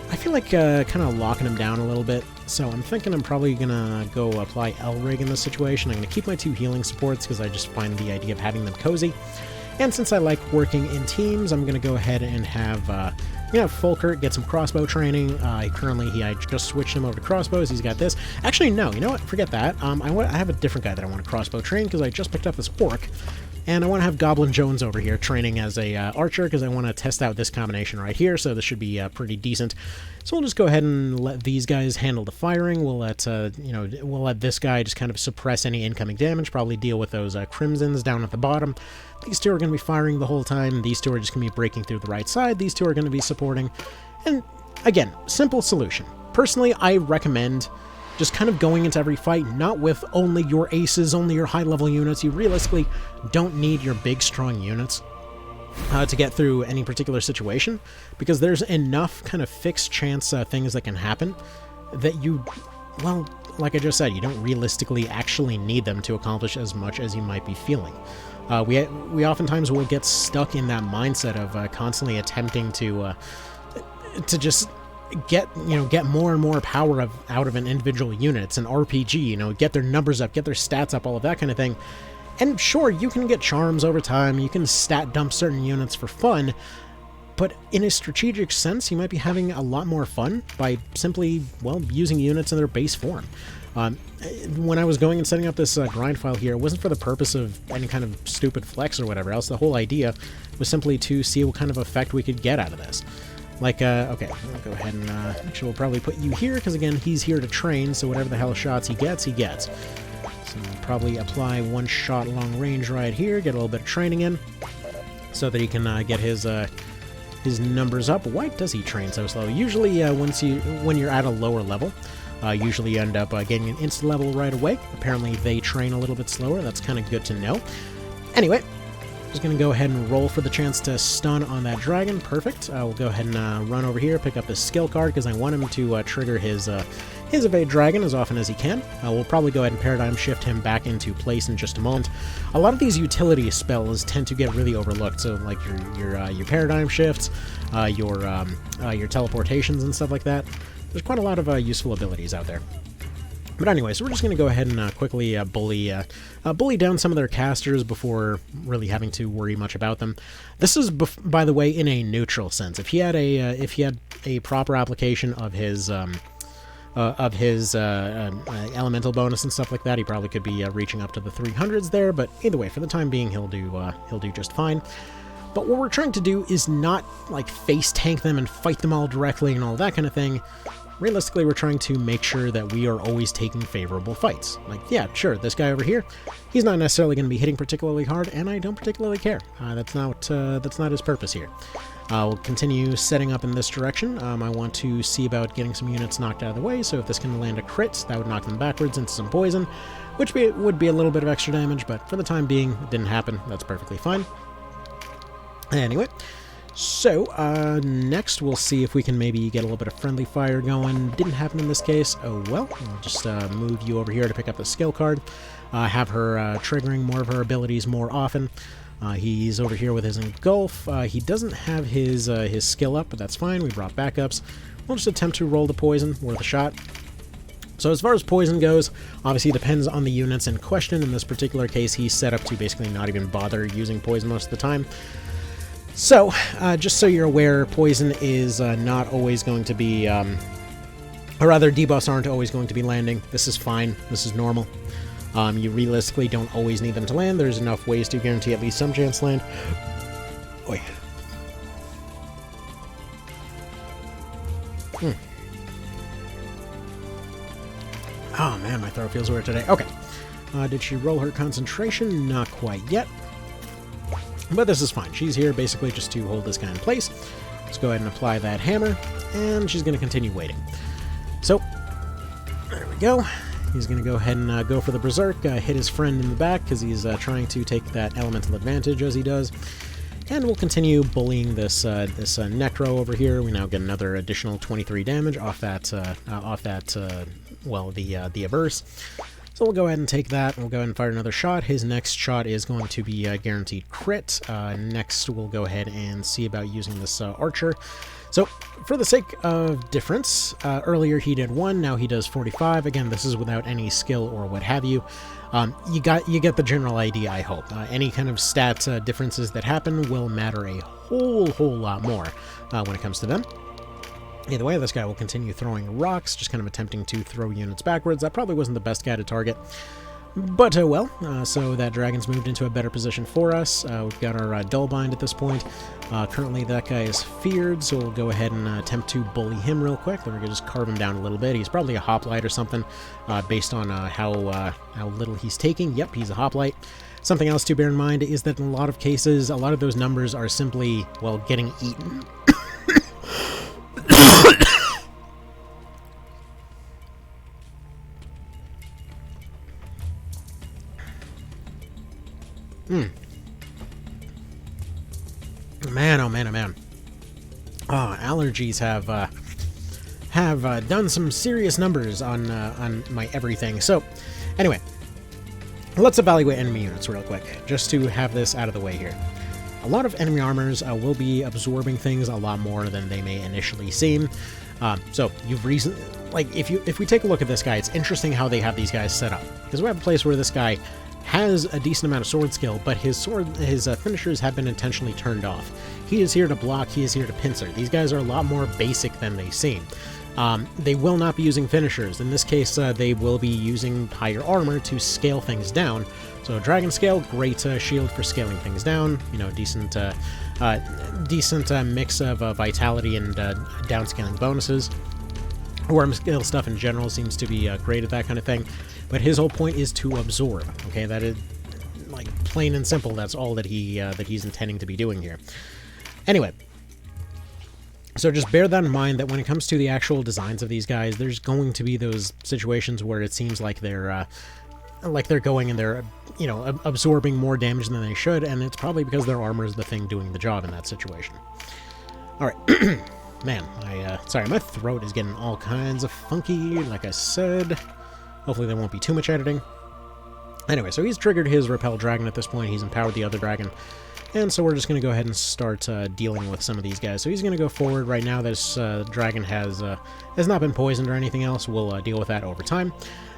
I feel like kind of locking him down a little bit. So I'm thinking I'm probably going to go apply Elrig in this situation. I'm going to keep my 2 healing supports because I just find the idea of having them cozy. And since I like working in teams, I'm going to go ahead and have Fulkert get some crossbow training. I just switched him over to crossbows. He's got this. Actually, no, you know what? Forget that. I have a different guy that I want to crossbow train because I just picked up this orc. And I want to have Goblin Jones over here training as a archer because I want to test out this combination right here, so this should be pretty decent. So we'll just go ahead and let these guys handle the firing. We'll let we'll let this guy just kind of suppress any incoming damage, probably deal with those crimsons down at the bottom. These 2 are going to be firing the whole time. These 2 are just going to be breaking through the right side. These 2 are going to be supporting. And again, simple solution. Personally, I recommend just kind of going into every fight, not with only your aces, only your high-level units. You realistically don't need your big, strong units to get through any particular situation, because there's enough kind of fixed chance things that can happen that you, well, like I just said, you don't realistically actually need them to accomplish as much as you might be feeling. We oftentimes will get stuck in that mindset of constantly attempting to just get more and more power out of an individual unit. It's an RPG, get their numbers up, get their stats up, all of that kind of thing. And sure, you can get charms over time, you can stat dump certain units for fun, but in a strategic sense, you might be having a lot more fun by simply, well, using units in their base form. When I was going and setting up this grind file here, it wasn't for the purpose of any kind of stupid flex or whatever else. The whole idea was simply to see what kind of effect we could get out of this. Like, okay, I'll go ahead and, actually we'll probably put you here, because again, he's here to train, so whatever the hell shots he gets, he gets. So we'll probably apply one shot long range right here, get a little bit of training in, so that he can get his numbers up. Why does he train so slow? Usually, when you're at a lower level, usually you end up getting an instant level right away. Apparently, they train a little bit slower. That's kind of good to know. Anyway, just going to go ahead and roll for the chance to stun on that dragon. Perfect. We'll go ahead and run over here, pick up this skill card, because I want him to trigger his evade dragon as often as he can. We'll probably go ahead and paradigm shift him back into place in just a moment. A lot of these utility spells tend to get really overlooked, so like your paradigm shifts, your teleportations and stuff like that. There's quite a lot of useful abilities out there. But anyway, so we're just going to go ahead and quickly bully down some of their casters before really having to worry much about them. This is, by the way, in a neutral sense. If he had a proper application of his elemental bonus and stuff like that, he probably could be reaching up to the 300s there. But either way, for the time being, he'll do just fine. But what we're trying to do is not like face tank them and fight them all directly and all that kind of thing. Realistically, we're trying to make sure that we are always taking favorable fights. Like, yeah, sure, this guy over here, he's not necessarily going to be hitting particularly hard, and I don't particularly care. That's not his purpose here. We'll continue setting up in this direction. I want to see about getting some units knocked out of the way, so if this can land a crit, that would knock them backwards into some poison, which would be a little bit of extra damage, but for the time being, it didn't happen. That's perfectly fine. Anyway, so next we'll see if we can maybe get a little bit of friendly fire going. Didn't happen in this case. Oh well. I'll just move you over here to pick up the skill card. Have her triggering more of her abilities more often. He's over here with his engulf. He doesn't have his skill up, but that's fine. We brought backups. We'll just attempt to roll the poison. Worth a shot. So as far as poison goes, obviously it depends on the units in question. In this particular case, he's set up to basically not even bother using poison most of the time. So, just so you're aware, poison is not always going to be, or rather, debuffs aren't always going to be landing. This is fine. This is normal. You realistically don't always need them to land. There's enough ways to guarantee at least some chance to land. Oi. Oh man, my throat feels weird today. Okay. Did she roll her concentration? Not quite yet. But this is fine. She's here basically just to hold this guy in place. Let's go ahead and apply that hammer, and she's going to continue waiting. So, there we go. He's going to go ahead and go for the Berserk, hit his friend in the back, because he's trying to take that elemental advantage as he does. And we'll continue bullying this Necro over here. We now get another additional 23 damage off that, well, the Averse. So we'll go ahead and take that. We'll go ahead and fire another shot. His next shot is going to be a guaranteed crit. Next, we'll go ahead and see about using this Archer. So, for the sake of difference, earlier he did 1, now he does 45. Again, this is without any skill or what have you. You get the general idea, I hope. Any kind of stat differences that happen will matter a whole lot more when it comes to them. Either way, this guy will continue throwing rocks, just kind of attempting to throw units backwards. That probably wasn't the best guy to target. But, well, so that dragon's moved into a better position for us. We've got our Dullbind at this point. Currently, that guy is feared, so we'll go ahead and attempt to bully him real quick. Then we're going to just carve him down a little bit. He's probably a hoplite or something, based on how little he's taking. Yep, he's a hoplite. Something else to bear in mind is that in a lot of cases, a lot of those numbers are simply, well, getting eaten. Man, oh man, oh man. Oh, allergies have done some serious numbers on my everything. So, anyway, let's evaluate enemy units real quick, just to have this out of the way here. A lot of enemy armors will be absorbing things a lot more than they may initially seem. So you've like if we take a look at this guy, it's interesting how they have these guys set up, because we have a place where this guy has a decent amount of sword skill, but his finishers have been intentionally turned off. He is here to block, he is here to pincer. These guys are a lot more basic than they seem. They will not be using finishers. In this case, they will be using higher armor to scale things down. So Dragon Scale, great shield for scaling things down. You know, decent mix of vitality and downscaling bonuses. Worm skill stuff in general seems to be great at that kind of thing. But his whole point is to absorb. Okay, that is, like, plain and simple. That's all that he's intending to be doing here. Anyway. So just bear that in mind, that when it comes to the actual designs of these guys, there's going to be those situations where it seems like they're going and they're, you know, absorbing more damage than they should, and it's probably because their armor is the thing doing the job in that situation. Alright. Man, sorry, my throat is getting all kinds of funky, like I said. Hopefully there won't be too much editing. Anyway, so he's triggered his Repel Dragon at this point, he's empowered the other dragon. And so we're just going to go ahead and start dealing with some of these guys. So he's going to go forward. Right now this dragon has not been poisoned or anything else. We'll deal with that over time.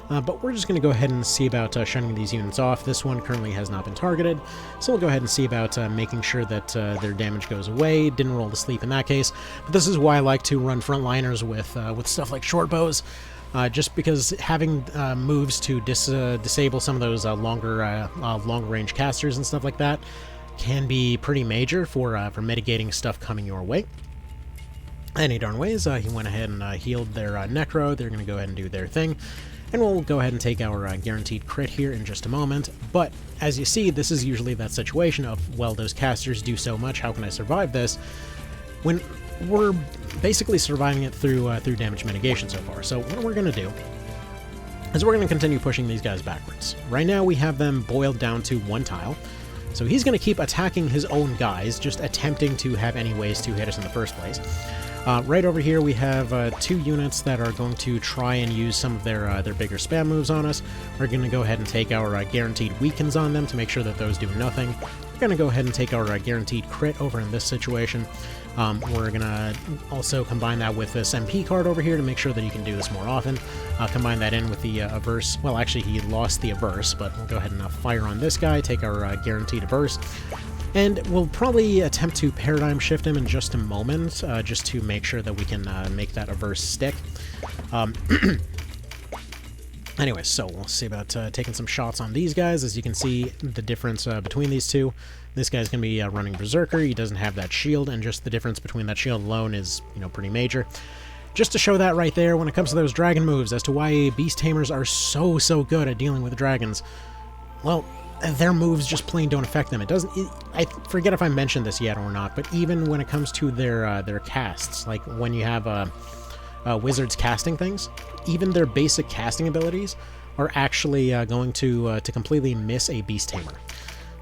But we're just going to go ahead and see about shunning these units off. This one currently has not been targeted. So we'll go ahead and see about making sure that their damage goes away. Didn't roll to sleep in that case. But this is why I like to run frontliners with stuff like short bows. Just because having moves to disable some of those long-range casters and stuff like that can be pretty major for mitigating stuff coming your way. Any darn ways, he went ahead and healed their Necro. They're going to go ahead and do their thing. And we'll go ahead and take our guaranteed crit here in just a moment. But, as you see, this is usually that situation of, well, those casters do so much, how can I survive this? When we're basically surviving it through damage mitigation so far. So what we're going to do is we're going to continue pushing these guys backwards. Right now we have them boiled down to one tile. So he's going to keep attacking his own guys, just attempting to have any ways to hit us in the first place. Right over here we have 2 units that are going to try and use some of their bigger spam moves on us. We're going to go ahead and take our guaranteed weakens on them to make sure that those do nothing. We're going to go ahead and take our guaranteed crit over in this situation. We're going to also combine that with this MP card over here to make sure that you can do this more often. Combine that in with the averse. Well, actually, he lost the averse, but we'll go ahead and fire on this guy, take our guaranteed averse. And we'll probably attempt to paradigm shift him in just a moment, just to make sure that we can make that averse stick. Anyway, so we'll see about taking some shots on these guys. As you can see, the difference between these two. This guy's going to be running Berserker. He doesn't have that shield, and just the difference between that shield alone is, you know, pretty major. Just to show that right there, when it comes to those dragon moves, as to why Beast Tamers are so good at dealing with dragons, well, their moves just plain don't affect them. It doesn't. I forget if I mentioned this yet or not, but even when it comes to their casts, like when you have wizards casting things, even their basic casting abilities are actually going to completely miss a Beast Tamer.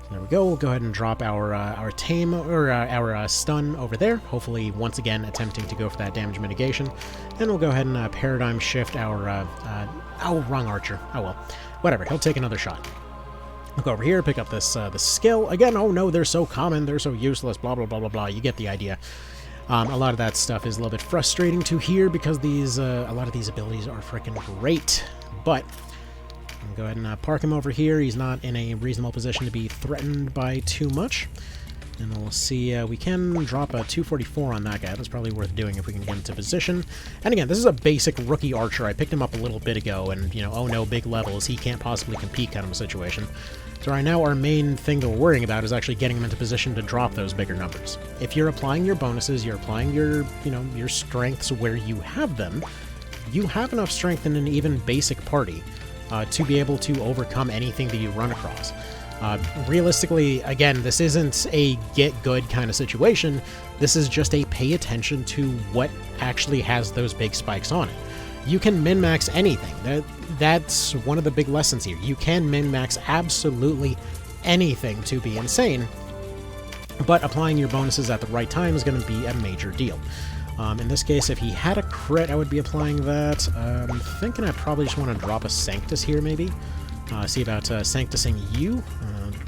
So there we go. We'll go ahead and drop our tame or our stun over there. Hopefully, once again, attempting to go for that damage mitigation, and we'll go ahead and paradigm shift our wrong archer. Oh well, whatever. He'll take another shot. We'll go over here, pick up this skill again. Oh no, they're so common, they're so useless. Blah blah blah blah blah. You get the idea. A lot of that stuff is a little bit frustrating to hear because these a lot of these abilities are freaking great. But I'll go ahead and park him over here. He's not in a reasonable position to be threatened by too much. And we'll see, we can drop a 244 on that guy. That's probably worth doing if we can get into position. And again, this is a basic rookie archer. I picked him up a little bit ago, and, you know, oh no, big levels, he can't possibly compete kind of a situation. So right now, our main thing that we're worrying about is actually getting him into position to drop those bigger numbers. If you're applying your bonuses, you're applying your, you know, your strengths where you have them, you have enough strength in an even basic party to be able to overcome anything that you run across. Realistically, again, this isn't a get good kind of situation. This is just a pay attention to what actually has those big spikes on it. You can min-max anything. That's one of the big lessons here. You can min-max absolutely anything to be insane, but applying your bonuses at the right time is going to be a major deal. In this case, if he had a crit, I would be applying that. I'm thinking I probably just want to drop a Sanctus here, maybe. See about Sanctusing you.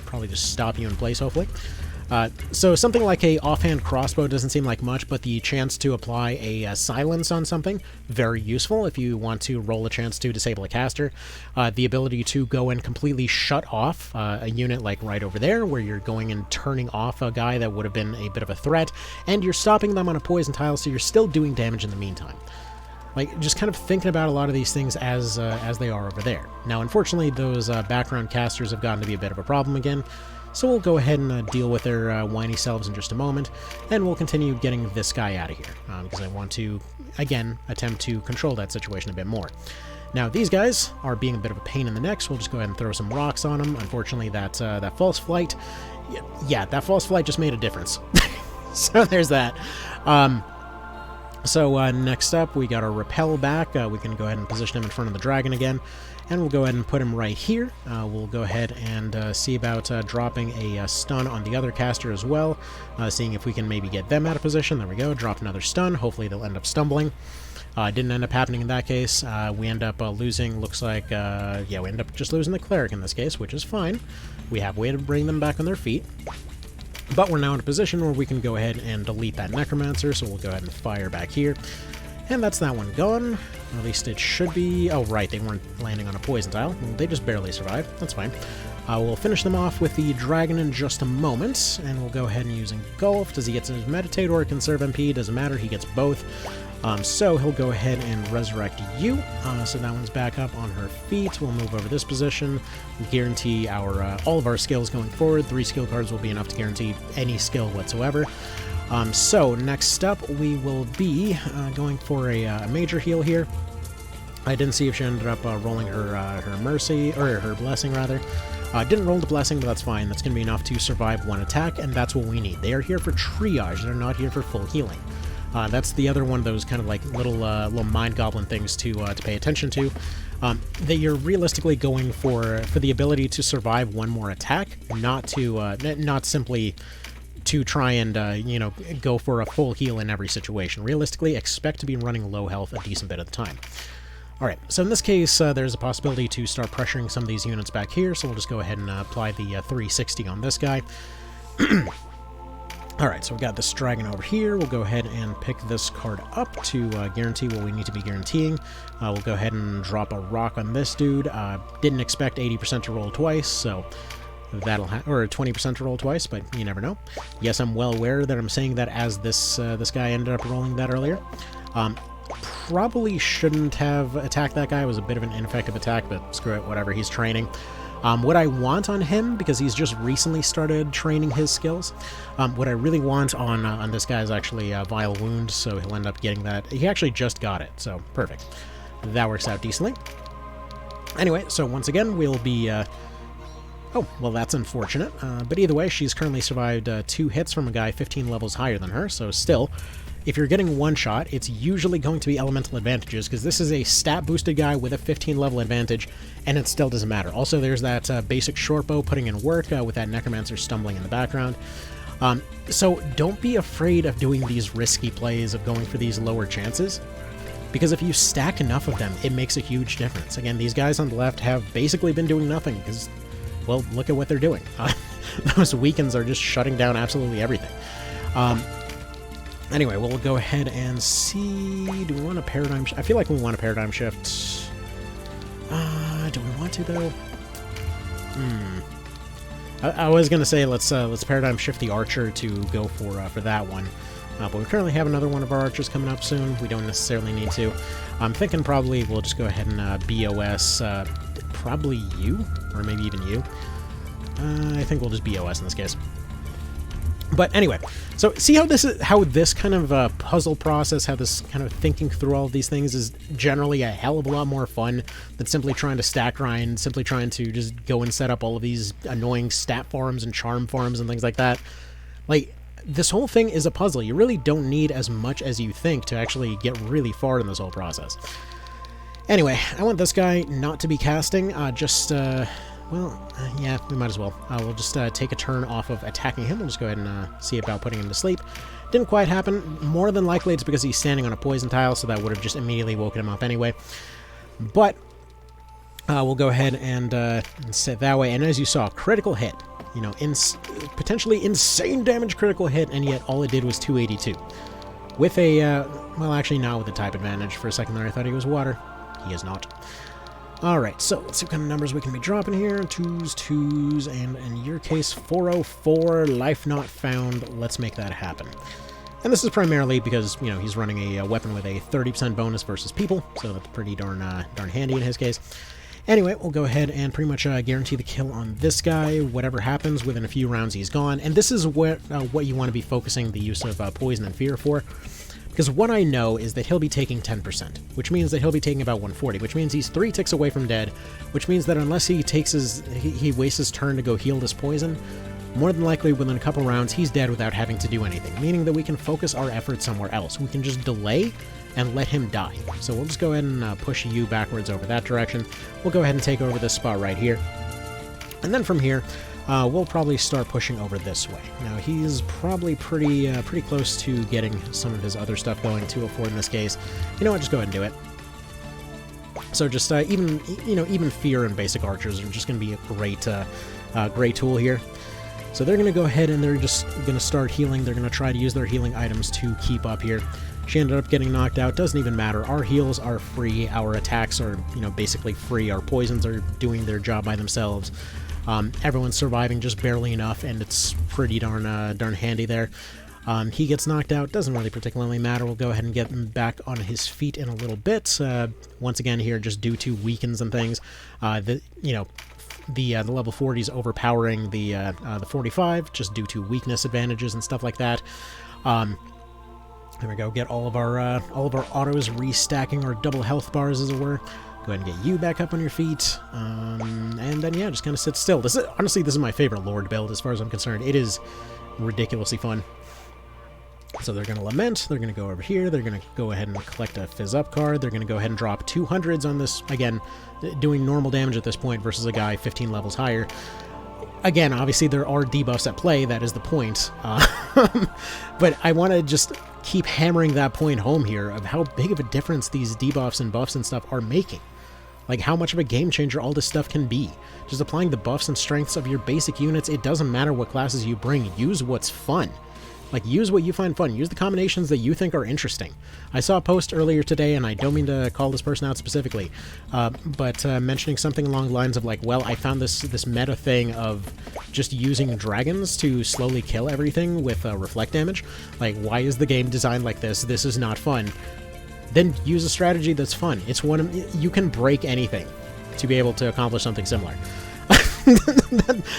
Probably just stop you in place, hopefully. So something like a offhand crossbow doesn't seem like much, but the chance to apply a silence on something, very useful if you want to roll a chance to disable a caster. The ability to go and completely shut off a unit like right over there, where you're going and turning off a guy that would have been a bit of a threat, and you're stopping them on a poison tile, so you're still doing damage in the meantime. Like, just kind of thinking about a lot of these things as they are over there. Now, unfortunately, those background casters have gotten to be a bit of a problem again, so we'll go ahead and deal with their whiny selves in just a moment, and we'll continue getting this guy out of here, because I want to, again, attempt to control that situation a bit more. Now, these guys are being a bit of a pain in the neck, so we'll just go ahead and throw some rocks on them. Unfortunately, that false flight, yeah, that false flight just made a difference. So there's that. So next up, we got our repel back. We can go ahead and position him in front of the dragon again, and we'll go ahead and put him right here. We'll go ahead and see about dropping a stun on the other caster as well, seeing if we can maybe get them out of position. There we go, drop another stun. Hopefully they'll end up stumbling. Didn't end up happening in that case. We end up losing, looks like, yeah, we end up just losing the cleric in this case, which is fine. We have a way to bring them back on their feet. But we're now in a position where we can go ahead and delete that necromancer, so we'll go ahead and fire back here. And that's that one gone. At least it should be. Oh, right, they weren't landing on a poison tile. They just barely survived. That's fine. We'll finish them off with the dragon in just a moment, and we'll go ahead and use Engulf. Does he get to meditate or conserve MP? Doesn't matter, he gets both. So he'll go ahead and resurrect you. So that one's back up on her feet. We'll move over this position. We guarantee our all of our skills going forward. 3 skill cards will be enough to guarantee any skill whatsoever. So next up, we will be going for a major heal here. I didn't see if she ended up rolling her mercy, or her blessing rather. Didn't roll the blessing, but that's fine. That's going to be enough to survive one attack, and that's what we need. They are here for triage. They're not here for full healing. That's the other one of those kind of like little mind goblin things to pay attention to. That you're realistically going for the ability to survive one more attack, not simply to try and you know, go for a full heal in every situation. Realistically, expect to be running low health a decent bit of the time. Alright, so in this case, there's a possibility to start pressuring some of these units back here, so we'll just go ahead and apply the 360 on this guy. Alright, so we've got this dragon over here. We'll go ahead and pick this card up to guarantee what we need to be guaranteeing. We'll go ahead and drop a rock on this dude. Didn't expect 80% to roll twice, so that'll or 20% to roll twice, but you never know. Yes, I'm well aware that I'm saying that as this guy ended up rolling that earlier. Probably shouldn't have attacked that guy. It was a bit of an ineffective attack, but screw it, whatever, he's training. What I want on him, because he's just recently started training his skills, what I really want on this guy is actually Vile Wound, so he'll end up getting that. He actually just got it, so perfect. That works out decently. Anyway, so once again, we'll be... oh, well, that's unfortunate. But either way, she's currently survived 2 hits from a guy 15 levels higher than her, so still... If you're getting one shot, it's usually going to be elemental advantages, because this is a stat-boosted guy with a 15-level advantage, and it still doesn't matter. Also, there's that basic shortbow putting in work with that necromancer stumbling in the background. So don't be afraid of doing these risky plays, of going for these lower chances, because if you stack enough of them, it makes a huge difference. Again, these guys on the left have basically been doing nothing, because, well, look at what they're doing. Those weakens are just shutting down absolutely everything. Anyway, we'll go ahead and see... Do we want a paradigm shift? I feel like we want a paradigm shift. Do we want to, though? I was going to say let's paradigm shift the archer to go for that one. But we currently have another one of our archers coming up soon. We don't necessarily need to. I'm thinking probably we'll just go ahead and BOS probably you, or maybe even you. I think we'll just BOS in this case. But anyway, so see how this kind of puzzle process, how this kind of thinking through all of these things is generally a hell of a lot more fun than simply trying to stack grind, simply trying to just go and set up all of these annoying stat farms and charm farms and things like that. Like, this whole thing is a puzzle. You really don't need as much as you think to actually get really far in this whole process. Anyway, I want this guy not to be casting, well, yeah, we might as well. We'll just take a turn off of attacking him. We'll just go ahead and see about putting him to sleep. Didn't quite happen. More than likely it's because he's standing on a poison tile, so that would have just immediately woken him up anyway. But We'll go ahead and set that way. And as you saw, critical hit. You know, potentially insane damage critical hit, and yet all it did was 282. With a, well, actually not with a type advantage. For a second there, I thought he was water. He is not. Alright, so let's see what kind of numbers we can be dropping here. 2s, 2s, and in your case, 404, life not found. Let's make that happen. And this is primarily because, you know, he's running a weapon with a 30% bonus versus people, so that's pretty darn handy in his case. Anyway, we'll go ahead and pretty much guarantee the kill on this guy. Whatever happens, within a few rounds he's gone. And this is what you want to be focusing the use of Poison and Fear for. Because what I know is that he'll be taking 10%, which means that he'll be taking about 140, which means he's 3 ticks away from dead, which means that unless he takes he wastes his turn to go heal this poison, more than likely within a couple rounds he's dead without having to do anything, meaning that we can focus our efforts somewhere else. We can just delay and let him die. So we'll just go ahead and push you backwards over that direction. We'll go ahead and take over this spot right here. And then from here, we'll probably start pushing over this way. Now, he's probably pretty close to getting some of his other stuff going, 204 in this case. You know what, just go ahead and do it. So just even Fear and basic archers are just going to be a great tool here. So they're going to go ahead and they're just going to start healing. They're going to try to use their healing items to keep up here. She ended up getting knocked out. Doesn't even matter. Our heals are free. Our attacks are, you know, basically free. Our poisons are doing their job by themselves. Everyone's surviving just barely enough, and it's pretty darn handy there. He gets knocked out. Doesn't really particularly matter. We'll go ahead and get him back on his feet in a little bit. Once again here, just due to weakens and things. The level 40 is overpowering the 45 just due to weakness advantages and stuff like that. There we go. Get all of our autos restacking our double health bars, as it were. Go ahead and get you back up on your feet, and then yeah, just kind of sit still. Honestly, this is my favorite Lord build as far as I'm concerned. It is ridiculously fun. So they're going to lament. They're going to go over here. They're going to go ahead and collect a fizz up card. They're going to go ahead and drop 200s on this, again, doing normal damage at this point versus a guy 15 levels higher. Again, obviously there are debuffs at play, that is the point. But I want to just keep hammering that point home here of how big of a difference these debuffs and buffs and stuff are making. Like how much of a game changer all this stuff can be. Just applying the buffs and strengths of your basic units, it doesn't matter what classes you bring, use what's fun. Like, use what you find fun. Use the combinations that you think are interesting. I saw a post earlier today, and I don't mean to call this person out specifically, but mentioning something along the lines of, like, well, I found this meta thing of just using dragons to slowly kill everything with reflect damage. Like, why is the game designed like this? This is not fun. Then use a strategy that's fun. It's you can break anything to be able to accomplish something similar.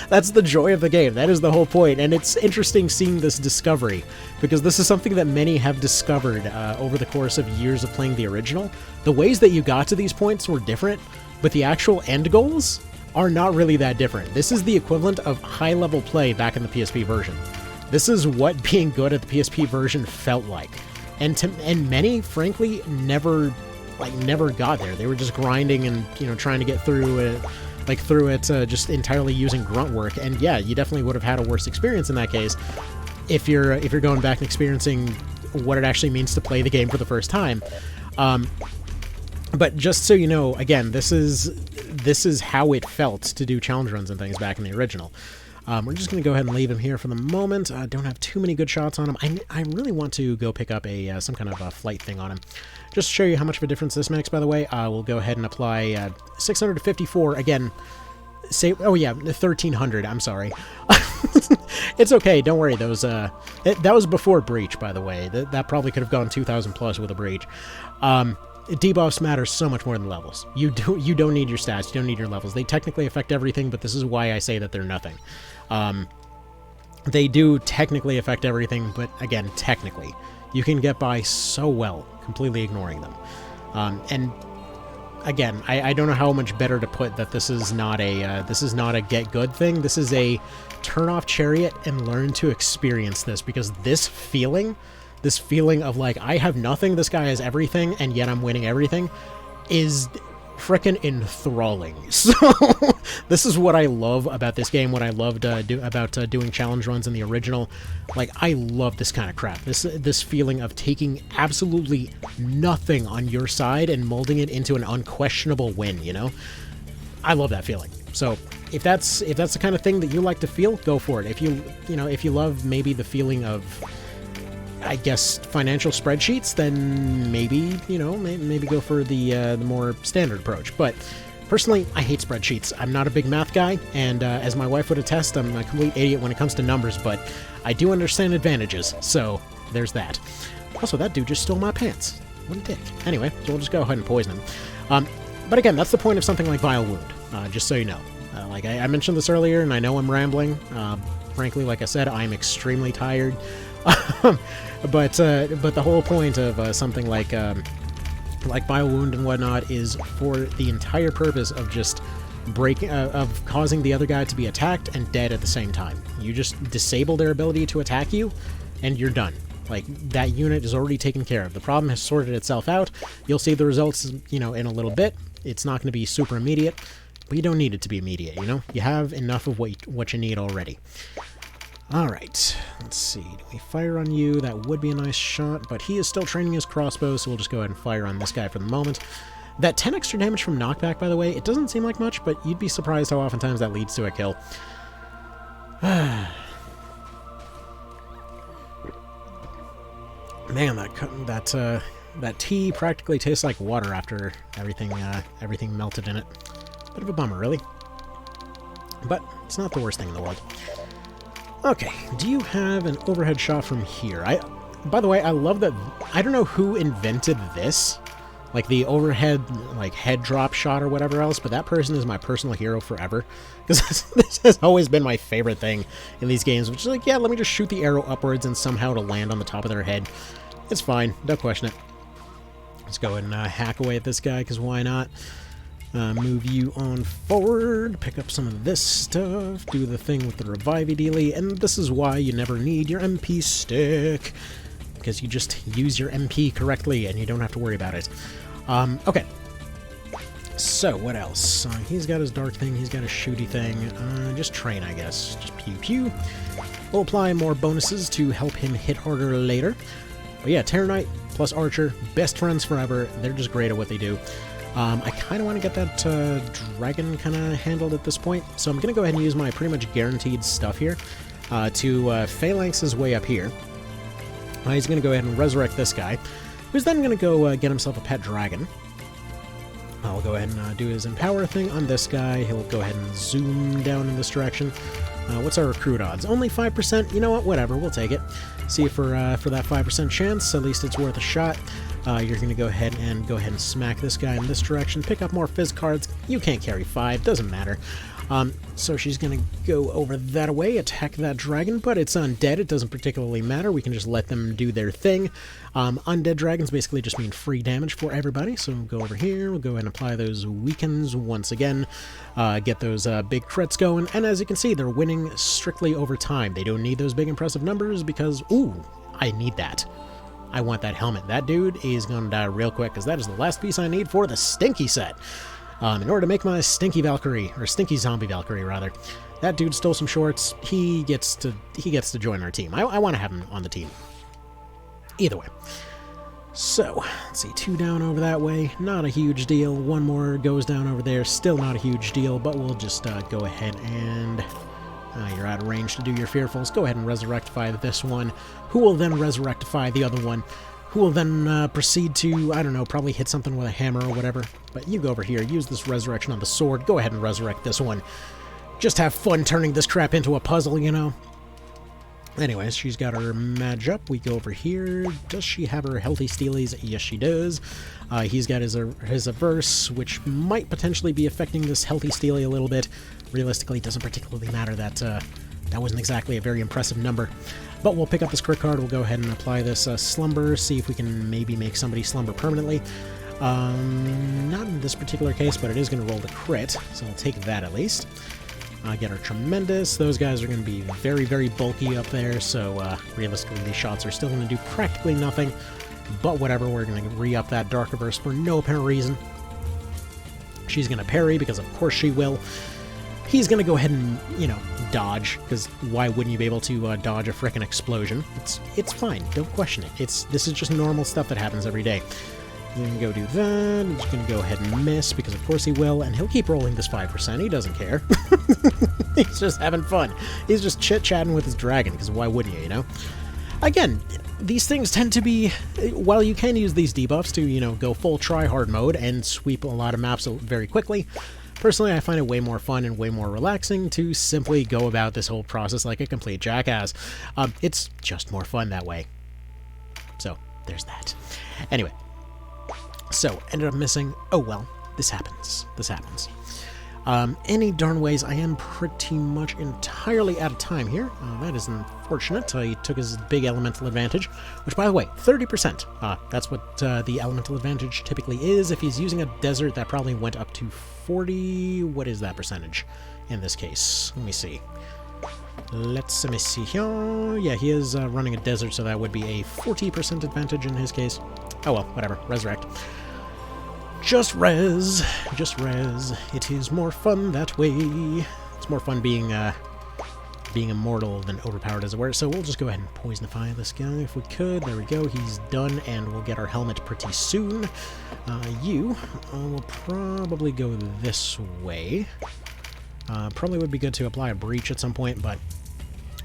That's the joy of the game. That is the whole point, and it's interesting seeing this discovery, because this is something that many have discovered over the course of years of playing the original. The ways that you got to these points were different, but the actual end goals are not really that different. This is the equivalent of high-level play back in the PSP version. This is what being good at the PSP version felt like, and many, frankly, never got there. They were just grinding and, you know, trying to get through it. Just entirely using grunt work, and yeah, you definitely would have had a worse experience in that case if you're going back and experiencing what it actually means to play the game for the first time. But just so you know, again, this is how it felt to do challenge runs and things back in the original. We're just going to go ahead and leave him here for the moment. Don't have too many good shots on him. I really want to go pick up some kind of a flight thing on him. Just to show you how much of a difference this makes, by the way, we'll go ahead and apply 600 to 54. Again, oh yeah, 1300, I'm sorry. It's okay, don't worry. That was before Breach, by the way. That probably could have gone 2000 plus with a Breach. Debuffs matter so much more than levels. You don't need your stats, you don't need your levels. They technically affect everything, but this is why I say that they're nothing. They do technically affect everything, but again, technically. You can get by so well completely ignoring them. And again, I don't know how much better to put that this is not a get good thing. This is a turn off Chariot and learn to experience this, because this feeling of like, I have nothing, this guy has everything, and yet I'm winning everything, is frickin' enthralling. So this is what I love about this game, what I loved about doing challenge runs in the original. Like, I love this kind of crap. This feeling of taking absolutely nothing on your side and molding it into an unquestionable win, you know? I love that feeling. So if that's the kind of thing that you like to feel, go for it. If you love maybe the feeling of, I guess, financial spreadsheets, then maybe, maybe go for the more standard approach. But personally, I hate spreadsheets. I'm not a big math guy, and as my wife would attest, I'm a complete idiot when it comes to numbers, but I do understand advantages, so there's that. Also, that dude just stole my pants. What a dick. Anyway, so we'll just go ahead and poison him. But again, that's the point of something like Vile Wound, just so you know. Like I mentioned this earlier, and I know I'm rambling. Frankly, like I said, I'm extremely tired. But the whole point of something like Vile Wound and whatnot is for the entire purpose of just of causing the other guy to be attacked and dead at the same time. You just disable their ability to attack you, and you're done. Like, that unit is already taken care of. The problem has sorted itself out. You'll see the results, in a little bit. It's not going to be super immediate, but you don't need it to be immediate, You have enough of what you need already. Alright, let's see. Do we fire on you? That would be a nice shot, but he is still training his crossbow, so we'll just go ahead and fire on this guy for the moment. That 10 extra damage from knockback, by the way, it doesn't seem like much, but you'd be surprised how oftentimes that leads to a kill. Man, that tea practically tastes like water after everything melted in it. Bit of a bummer, really. But it's not the worst thing in the world. Okay, do you have an overhead shot from here? By the way, I love that. I don't know who invented this, like the overhead, like head drop shot or whatever else, but that person is my personal hero forever, because this has always been my favorite thing in these games, which is like, yeah, let me just shoot the arrow upwards and somehow to land on the top of their head. It's fine, don't question it. Let's go ahead and hack away at this guy, because why not? Move you on forward, pick up some of this stuff, do the thing with the revivey dealy, and this is why you never need your MP stick, because you just use your MP correctly and you don't have to worry about it. Okay. So, what else? He's got his dark thing, he's got his shooty thing, just train, I guess. Just pew-pew. We'll apply more bonuses to help him hit harder later. But yeah, Terror Knight plus Archer, best friends forever, they're just great at what they do. I kind of want to get that dragon kind of handled at this point, so I'm going to go ahead and use my pretty much guaranteed stuff here to phalanx his way up here. He's going to go ahead and resurrect this guy, who's then going to go get himself a pet dragon. I'll go ahead and do his empower thing on this guy. He'll go ahead and zoom down in this direction. What's our recruit odds? Only 5%? You know what? Whatever, we'll take it. See, for that 5% chance, at least it's worth a shot. You're going to go ahead and smack this guy in this direction. Pick up more Fizz cards. You can't carry 5, doesn't matter. So she's going to go over that way, attack that dragon, but it's undead. It doesn't particularly matter. We can just let them do their thing. Undead dragons basically just mean free damage for everybody. So we'll go over here. We'll go ahead and apply those weakens once again. Get those big crits going. And as you can see, they're winning strictly over time. They don't need those big impressive numbers because, ooh, I need that. I want that helmet. That dude is going to die real quick because that is the last piece I need for the Stinky set. In order to make my Stinky Valkyrie, or Stinky Zombie Valkyrie, rather. That dude stole some shorts. He gets to join our team. I want to have him on the team. Either way. So, let's see, 2 down over that way. Not a huge deal. 1 more goes down over there. Still not a huge deal, but we'll just go ahead and... you're out of range to do your fearfuls. Go ahead and resurrectify this one, who will then resurrectify the other one, who will then proceed to, I don't know, probably hit something with a hammer or whatever. But you go over here, use this resurrection on the sword, go ahead and resurrect this one. Just have fun turning this crap into a puzzle, Anyways, she's got her mage up. We go over here. Does she have her healthy steelies? Yes, she does. He's got his averse, which might potentially be affecting this healthy steely a little bit. Realistically, it doesn't particularly matter. That wasn't exactly a very impressive number. But we'll pick up this crit card. We'll go ahead and apply this slumber, see if we can maybe make somebody slumber permanently. Not in this particular case, but it is going to roll the crit, so we'll take that at least. Get our tremendous. Those guys are going to be very, very bulky up there, so realistically these shots are still going to do practically nothing. But whatever, we're going to re-up that Dark Averse for no apparent reason. She's going to parry, because of course she will. He's going to go ahead and, dodge, because why wouldn't you be able to dodge a frickin' explosion? It's fine, don't question it. This is just normal stuff that happens every day. He's gonna go do that. He's gonna go ahead and miss, because of course he will, and he'll keep rolling this 5%. He doesn't care. He's just having fun. He's just chit-chatting with his dragon, because why wouldn't you, you know? Again, these things tend to be, while you can use these debuffs to, you know, go full try-hard mode and sweep a lot of maps very quickly, personally I find it way more fun and way more relaxing to simply go about this whole process like a complete jackass. It's just more fun that way. So, there's that. Anyway, so, ended up missing. Oh well, this happens. This happens. Any darn ways, I am pretty much entirely out of time here. That is unfortunate. He took his big elemental advantage, which, by the way, 30%. That's what the elemental advantage typically is. If he's using a desert, that probably went up to 40... What is that percentage in this case? Let me see. Let me see here. Yeah, he is running a desert, so that would be a 40% advantage in his case. Oh well, whatever. Resurrect. Just res. Just res. It is more fun that way. It's more fun being immortal than overpowered, as it were. So we'll just go ahead and poisonify this guy if we could. There we go. He's done, and we'll get our helmet pretty soon. You will probably go this way. Probably would be good to apply a breach at some point, but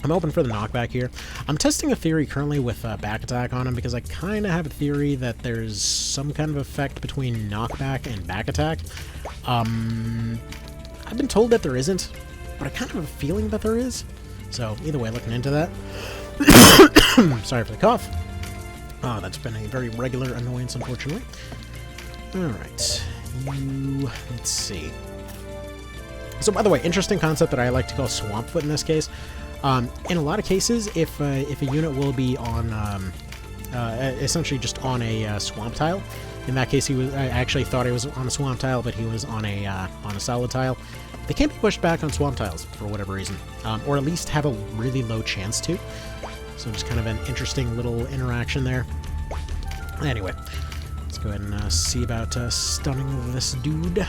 I'm open for the knockback here. I'm testing a theory currently with back attack on him, because I kind of have a theory that there's some kind of effect between knockback and back attack. I've been told that there isn't, but I kind of have a feeling that there is. So either way, looking into that. Sorry for the cough. That's been a very regular annoyance, unfortunately. Alright. Let's see. So, by the way, interesting concept that I like to call swamp foot in this case. In a lot of cases, if a unit will be on, essentially just on a swamp tile, in that case I actually thought he was on a swamp tile, but he was on a solid tile, they can't be pushed back on swamp tiles for whatever reason, or at least have a really low chance to. So just kind of an interesting little interaction there. Anyway, let's go ahead and see about stunning this dude.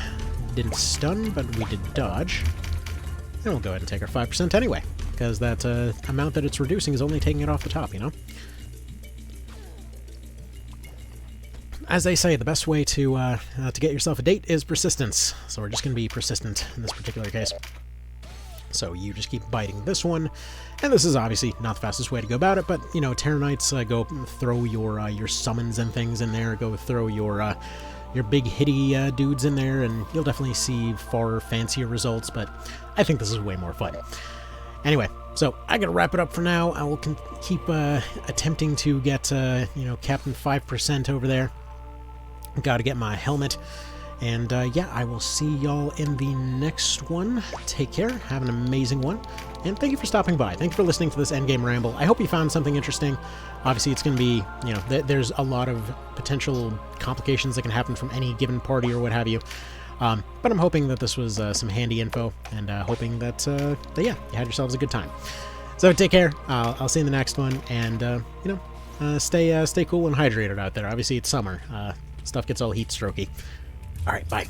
Didn't stun, but we did dodge. And we'll go ahead and take our 5% anyway, because that amount that it's reducing is only taking it off the top, you know? As they say, the best way to get yourself a date is persistence. So we're just going to be persistent in this particular case. So you just keep biting this one, and this is obviously not the fastest way to go about it, but, you know, Terranites, go throw your summons and things in there, go throw your big hitty dudes in there, and you'll definitely see far fancier results, but I think this is way more fun. Anyway, so I gotta wrap it up for now. I will keep attempting to get, you know, Captain 5% over there. Gotta get my helmet. And, yeah, I will see y'all in the next one. Take care, have an amazing one, and thank you for stopping by. Thank you for listening to this endgame ramble. I hope you found something interesting. Obviously, it's going to be, you know, there's a lot of potential complications that can happen from any given party or what have you. But I'm hoping that this was some handy info, and hoping that, yeah, you had yourselves a good time. So take care. I'll see you in the next one, and, you know, stay cool and hydrated out there. Obviously, it's summer. Stuff gets all heat strokey. All right, bye.